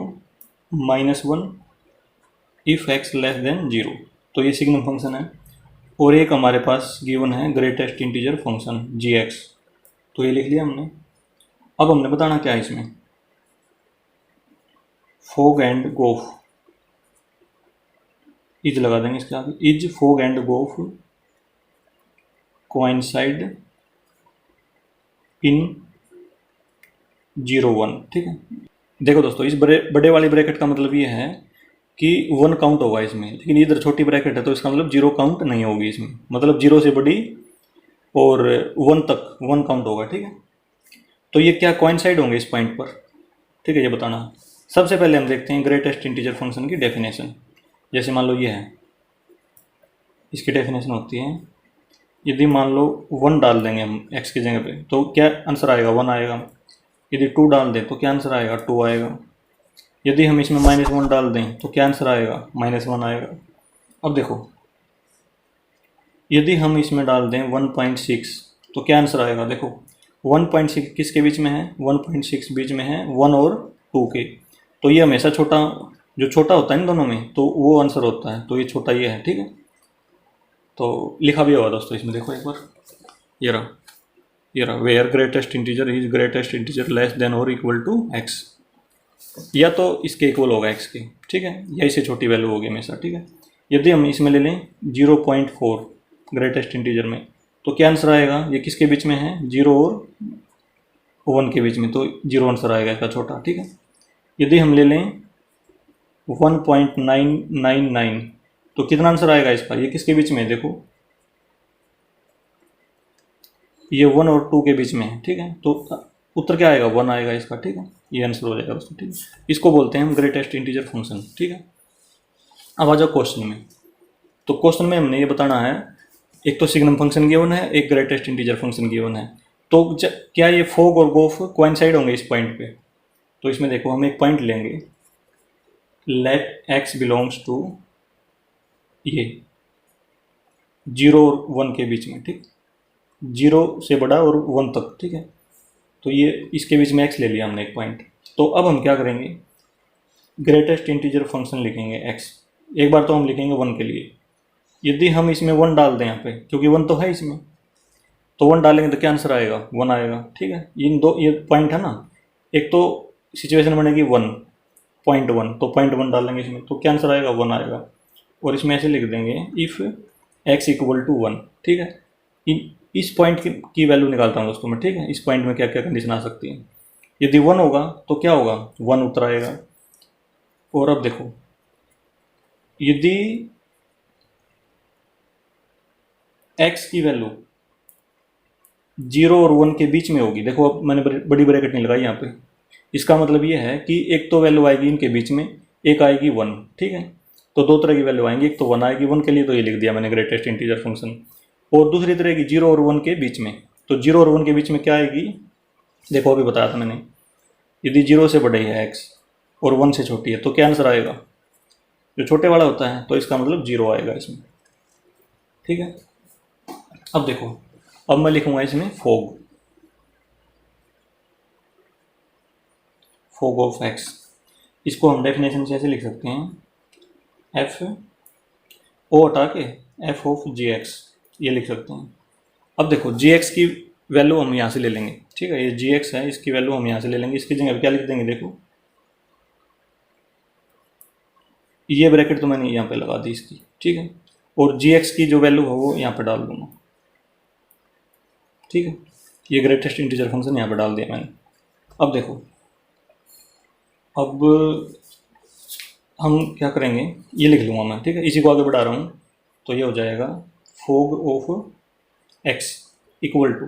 -1 if x less than 0, तो ये सिग्नम फंक्शन है। और एक हमारे पास गिवन है ग्रेटेस्ट इंटीजर फंक्शन gx, तो ये लिख लिया हमने। अब हमने बताना क्या है इसमें, फोग एंड गोफ, इज लगा देंगे इसके आगे, इज फोग एंड गोफ कोइंसाइड इन 0, 1, ठीक है। देखो दोस्तों इस बड़े वाली ब्रैकेट का मतलब ये है कि 1 काउंट होगा इसमें, लेकिन इधर छोटी ब्रैकेट है तो इसका मतलब 0 काउंट नहीं होगी इसमें, मतलब 0 से बड़ी और 1 तक 1 काउंट होगा, ठीक है। तो ये क्या कोइंसाइड होंगे इस पॉइंट पर, ठीक है, ये बताना। सबसे पहले हम देखते हैं ग्रेटेस्ट इंटीजर फंक्शन की डेफिनेशन। जैसे मान लो ये है, इसकी डेफिनेशन होती है, यदि मान लो 1 डाल देंगे हम x की जगह पे तो क्या आंसर आएगा, 1 आएगा। यदि 2 डाल दें तो क्या आंसर आएगा, 2 आएगा। यदि हम इसमें -1 डाल दें तो क्या आंसर आएगा, -1 आएगा। अब देखो यदि हम इसमें डाल दें 1.6 तो क्या आंसर आएगा, देखो 1.6 किसके बीच में है, 1.6 बीच में है 1 और 2 के, तो ये हमेशा छोटा, जो छोटा होता है इन दोनों में तो वो आंसर होता है, तो ये छोटा ये है, ठीक है। तो लिखा भी होगा दोस्तों इसमें, देखो एक बार, ये रहा where greatest integer is greatest integer less than और इक्वल टू x, या तो इसके इक्वल होगा x के, ठीक है, या इससे छोटी वैल्यू होगी हमेशा, ठीक है। यदि हम इसमें ले लें 0.4 ग्रेटेस्ट इंटीजर में तो क्या आंसर आएगा, ये किसके बीच में है, 0 और 1 के बीच में, तो 0 आंसर आएगा इसका छोटा, ठीक है। यदि हम ले लें 1.999 तो कितना आंसर आएगा इसका, ये किसके बीच में है, देखो ये 1 और 2 के बीच में है, ठीक है। तो उत्तर क्या आएगा, 1 आएगा इसका, ठीक है, ये आंसर हो जाएगा दोस्तों, ठीक है। इसको बोलते हैं हम ग्रेटेस्ट इंटीजर फंक्शन, ठीक है। अब आ जाओ क्वेश्चन में। तो क्वेश्चन में हमने ये बताना है, एक तो सिग्नम फंक्शन गिवन है, एक ग्रेटेस्ट इंटीजर फंक्शन गिवन है, तो क्या ये फोग और गोफ कोइंसाइड होंगे इस पॉइंट पे। तो इसमें देखो हम एक पॉइंट लेंगे, लेट x बिलोंग्स टू ये 0 और 1 के बीच में, ठीक, 0 से बड़ा और 1 तक, ठीक है। तो ये इसके बीच में x ले लिया हमने एक पॉइंट। तो अब हम क्या करेंगे, ग्रेटेस्ट इंटीजर फंक्शन लिखेंगे x, एक बार तो हम लिखेंगे 1 के लिए। यदि हम इसमें 1 डाल दें यहाँ पे, क्योंकि 1 तो है इसमें, तो 1 डालेंगे तो क्या आंसर आएगा, 1 आएगा, ठीक है। इन दो ये पॉइंट है ना, एक तो सिचुएशन बनेगी 1.1, तो 0.1 डालेंगे इसमें तो क्या आंसर आएगा, 1 आएगा। और इसमें ऐसे लिख देंगे इफ़ x इक्वल टू 1, ठीक है। इस पॉइंट की वैल्यू निकालता हूँ दोस्तों मैं, ठीक है। इस पॉइंट में क्या क्या कंडीशन आ सकती है, यदि 1 होगा तो क्या होगा, 1 उत्तर आएगा। और अब देखो यदि x की वैल्यू 0 और 1 के बीच में होगी, देखो अब मैंने बड़ी ब्रैकेट नहीं लगाई यहाँ पे, इसका मतलब ये है कि एक तो वैल्यू आएगी इनके बीच में, एक आएगी 1, ठीक है। तो दो तरह की वैल्यू आएंगी, एक तो 1 आएगी 1 के लिए, तो ये लिख दिया मैंने ग्रेटेस्ट इंटीजर फंक्शन, और दूसरी तरह की 0 और 1 के बीच में। तो 0 और 1 के बीच में क्या आएगी, देखो अभी बताया था मैंने, यदि 0 से बड़ी है x और 1 से छोटी है तो क्या आंसर आएगा, जो छोटे वाला होता है, तो इसका मतलब 0 आएगा इसमें, ठीक है। अब देखो, अब मैं लिखूंगा इसमें फोग ऑफ x, इसको हम डेफिनेशन से ऐसे लिख सकते हैं, एफ ओ हटा के एफ ऑफ जी एक्स ये लिख सकते हैं। अब देखो जी एक्स की वैल्यू हम यहाँ से ले लेंगे, ठीक है, ये जी एक्स है, इसकी वैल्यू हम यहाँ से ले लेंगे, इसकी जगह क्या लिख देंगे, देखो ये ब्रैकेट तो मैंने यहाँ पे लगा दी इसकी, ठीक है, और जी एक्स की जो वैल्यू है वो यहाँ पे डाल दूंगा, ठीक है, ये ग्रेटेस्ट इंटीजर फंक्शन यहाँ पे डाल दिया मैंने। अब देखो, अब हम क्या करेंगे, ये लिख लूँगा मैं, ठीक है, इसी को आगे बढ़ा रहा हूँ, तो ये हो जाएगा fog of X equal to,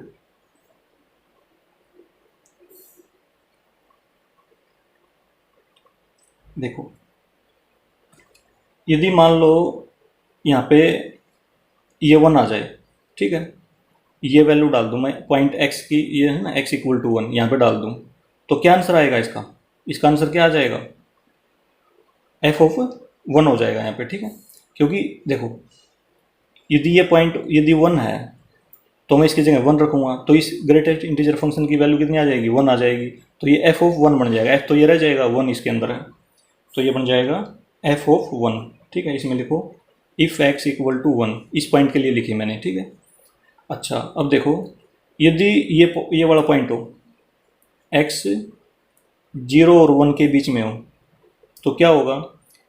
देखो यदि मान लो यहाँ पे ये 1 आ जाए, ठीक है, ये वैल्यू डाल दूँ मैं पॉइंट एक्स की, ये है ना एक्स इक्वल टू 1 यहाँ पे डाल दूँ, तो क्या आंसर आएगा इसका, इसका आंसर क्या आ जाएगा, एफ ऑफ 1 हो जाएगा यहाँ पे, ठीक है, क्योंकि देखो यदि ये पॉइंट यदि 1 है तो मैं इसकी जगह 1 रखूँगा, तो इस ग्रेटेस्ट इंटीजर फंक्शन की वैल्यू कितनी आ जाएगी, 1 आ जाएगी, तो ये एफ ऑफ 1 बन जाएगा, एफ तो ये रह जाएगा, 1 इसके अंदर है, तो ये बन जाएगा एफ ऑफ 1, ठीक है, इसमें लिखो इफ़ एक्स इक्वल टू 1, इस पॉइंट के लिए लिखी मैंने, ठीक है। अच्छा अब देखो यदि ये वाला पॉइंट हो एक्स 0 और 1 के बीच में हो, तो क्या होगा,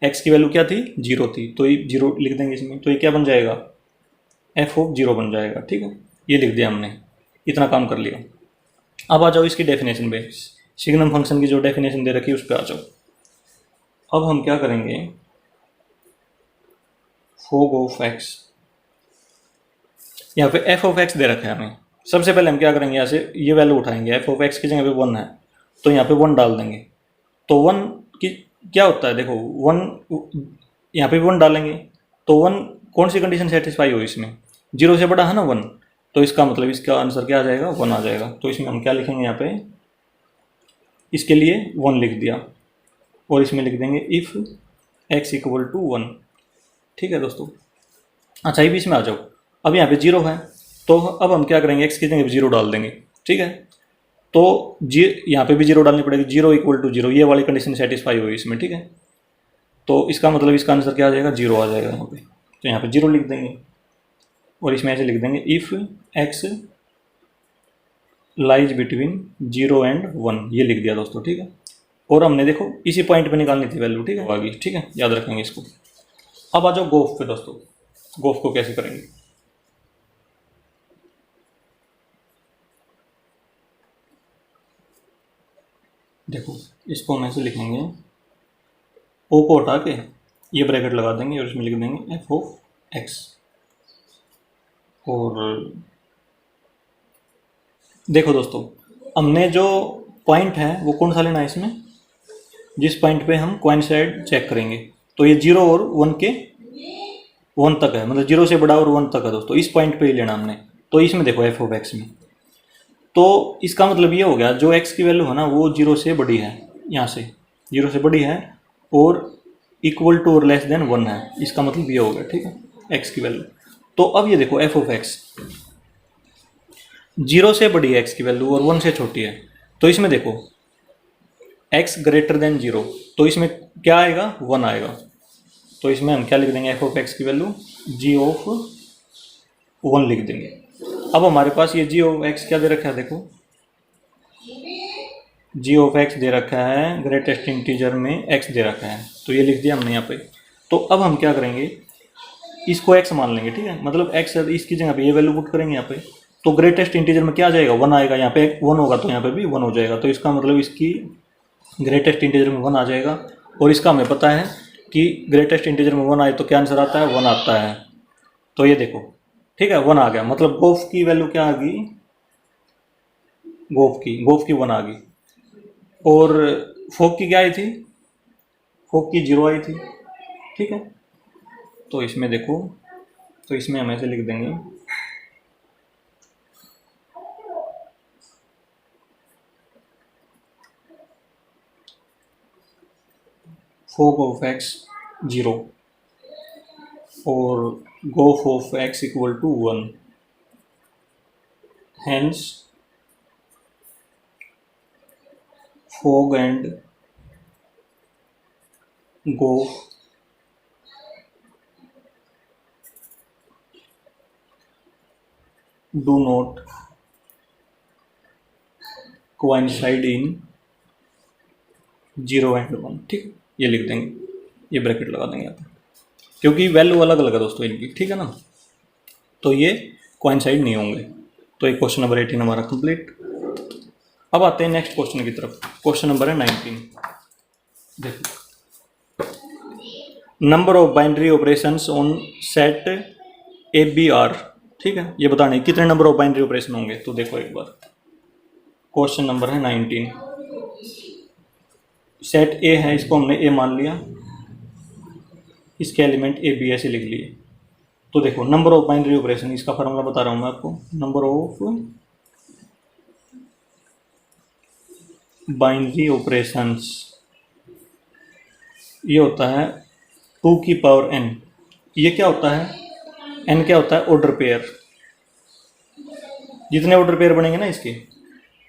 एक्स की वैल्यू क्या थी, 0 थी, तो ये 0 लिख देंगे इसमें, तो ये क्या बन जाएगा, एफ ऑफ 0 बन जाएगा, ठीक है, ये लिख दिया हमने, इतना काम कर लिया। अब आ जाओ इसकी डेफिनेशन पे, सिग्नम फंक्शन की जो डेफिनेशन दे रखी है उस पर आ जाओ। अब हम क्या करेंगे, फोग ऑफ एक्स, यहाँ पे एफ ऑफ एक्स दे रखा है हमें, सबसे पहले हम क्या करेंगे, यहाँ से ये वैल्यू उठाएंगे, एफ ऑफ एक्स की जगह पे 1 है तो यहाँ पे 1 डाल देंगे, तो 1 की क्या होता है, देखो 1 यहाँ पे भी 1 डालेंगे, तो 1 कौन सी कंडीशन सेटिस्फाई हो इसमें, 0 से बड़ा है ना 1, तो इसका मतलब इसका आंसर क्या आ जाएगा, 1 आ जाएगा, तो इसमें हम क्या लिखेंगे, यहाँ पे इसके लिए 1 लिख दिया, और इसमें लिख देंगे इफ़ एक्स इक्वल टू 1, ठीक है दोस्तों। अच्छा ये भी इसमें आ जाओ, अब यहाँ पे 0 है, तो अब हम क्या करेंगे, एक्स की जगह 0 डाल देंगे, ठीक है, तो जी यहाँ पे भी 0 डालनी पड़ेगी, 0 इक्वल टू 0, ये वाली कंडीशन सेटिस्फाई हुई इसमें, ठीक है, तो इसका मतलब इसका आंसर क्या आ जाएगा, 0 आ जाएगा यहाँ पे, तो यहाँ पे 0 लिख देंगे, और इसमें ऐसे लिख देंगे if x lies between 0 and 1, ये लिख दिया दोस्तों, ठीक है, और हमने देखो इसी पॉइंट पे निकालनी थी वैल्यू, ठीक है, आगे, ठीक है, याद रखेंगे इसको। अब आ जाओ गोफ पे दोस्तों, गोफ को कैसे करेंगे, देखो इसको हम ऐसे लिखेंगे, ओ को हटा के ये ब्रैकेट लगा देंगे और इसमें लिख देंगे एफ ऑफ एक्स, और देखो दोस्तों हमने जो पॉइंट है वो कौन सा लेना है इसमें, जिस पॉइंट पे हम कोइंसाइड चेक करेंगे, तो ये 0 और 1 के 1 तक है, मतलब 0 से बड़ा और 1 तक है दोस्तों, इस पॉइंट पे ही लेना हमने, तो इसमें देखो एफ ऑफ एक्स में, तो इसका मतलब ये हो गया जो एक्स की वैल्यू है ना वो 0 से बड़ी है, यहाँ से 0 से बड़ी है और इक्वल टू और लेस देन 1 है, इसका मतलब ये हो गया, ठीक है, एक्स की वैल्यू। तो अब ये देखो एफ ऑफ एक्स 0 से बड़ी है एक्स की वैल्यू और 1 से छोटी है, तो इसमें देखो एक्स ग्रेटर देन 0, तो इसमें क्या आएगा, 1 आएगा, तो इसमें हम क्या लिख देंगे, एफ ऑफ एक्स की वैल्यू जी ऑफ 1 लिख देंगे। अब हमारे पास ये जी ऑफ एक्स क्या दे रखा है, देखो जी ऑफ एक्स दे रखा है, ग्रेटेस्ट इंटीजर में एक्स दे रखा है, तो ये लिख दिया हमने यहाँ पे। तो अब हम क्या करेंगे, इसको एक्स मान लेंगे, ठीक है, मतलब एक्स इसकी जगह पे ये वैल्यू पुट करेंगे यहाँ पे, तो ग्रेटेस्ट इंटीजर में क्या आ जाएगा, 1 आएगा, यहाँ पे 1 होगा तो यहाँ पे भी 1 हो जाएगा, तो इसका मतलब इसकी ग्रेटेस्ट इंटीजर में 1 आ जाएगा, और इसका हमें पता है कि ग्रेटेस्ट इंटीजर में 1 आए तो क्या आंसर आता है, 1 आता है, तो ये देखो, ठीक है, 1 आ गया, मतलब गोफ की वैल्यू क्या आ गई, गोफ की 1 आ गई, और फोक की क्या आई थी, फोक की 0 आई थी, ठीक है, तो इसमें देखो, तो इसमें हम ऐसे लिख देंगे फोक ऑफ एक्स 0 और gof of X equal to 1, hence fog and gof do not coincide in 0 and 1, ठीक, ये लिख देंगे, ये ब्रैकेट लगा देंगे यहाँ पे, क्योंकि वैल्यू अलग अलग है दोस्तों इनकी, ठीक है ना, तो ये कोइंसाइड नहीं होंगे। तो एक क्वेश्चन नंबर 18 हमारा कंप्लीट। अब आते हैं नेक्स्ट क्वेश्चन की तरफ। क्वेश्चन नंबर है 19। देखो, number of binary operations on set ABR, ठीक है, ये बताने कितने नंबर ऑफ बाइनरी ऑपरेशन होंगे। तो देखो एक बार, क्वेश्चन नंबर है 19। सेट A है, इसको हमने A मान लिया, इसके एलिमेंट AB ऐसे लिख लिए। तो देखो नंबर ऑफ बाइनरी ऑपरेशन, इसका फार्मूला बता रहा हूँ मैं आपको। नंबर ऑफ बाइनरी ऑपरेशंस ये होता है 2 की पावर n। ये क्या होता है, n क्या होता है, ऑर्डर पेयर। जितने ऑर्डर पेयर बनेंगे ना इसके,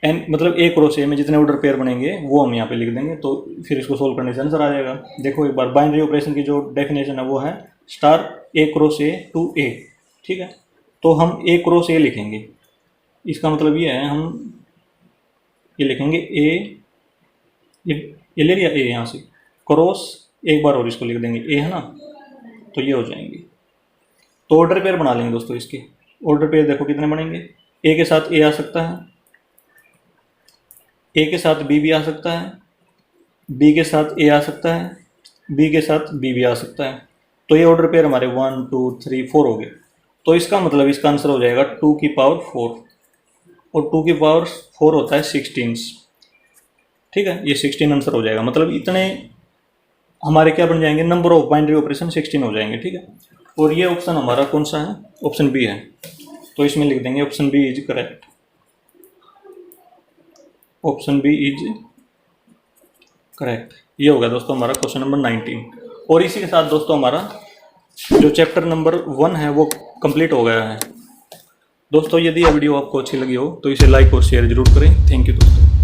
n मतलब एक रो से में जितने ऑर्डर पेयर बनेंगे वो हम यहाँ पे लिख देंगे, तो फिर इसको सोल्व करने से आंसर आ जाएगा। देखो एक बार, बाइनरी ऑपरेशन की जो डेफिनेशन है वो है स्टार एक रो से टू A, ठीक है, तो हम एक रो से लिखेंगे। इसका मतलब ये है, हम ये लिखेंगे A, ये ले लिया A यहाँ से, क्रॉस एक बार और इसको लिख देंगे A, है ना, तो ये हो जाएंगे। तो ऑर्डर पेयर बना लेंगे दोस्तों इसके। ऑर्डर पेयर देखो कितने बनेंगे, A के साथ A आ सकता है, A के साथ B भी आ सकता है, B के साथ A आ सकता है, B के साथ B भी आ सकता है। तो ये ऑर्डर पेयर हमारे 1 2 3 4 हो गए। तो इसका मतलब इसका आंसर हो जाएगा 2 की पावर 4, और 2 की पावर 4 होता है 16, ठीक है, ये 16 आंसर हो जाएगा। मतलब इतने हमारे क्या बन जाएंगे, नंबर ऑफ बाइनरी ऑपरेशन 16 हो जाएंगे, ठीक है। और ये ऑप्शन हमारा कौन सा है, ऑप्शन बी है, तो इसमें लिख देंगे option B is correct. Option B is correct. ये हो गया दोस्तों हमारा क्वेश्चन नंबर 19। और इसी के साथ दोस्तों हमारा जो चैप्टर नंबर 1 है वो कंप्लीट हो गया है। दोस्तों यदि यह वीडियो आपको अच्छी लगी हो तो इसे लाइक और शेयर जरूर करें। थैंक यू दोस्तों।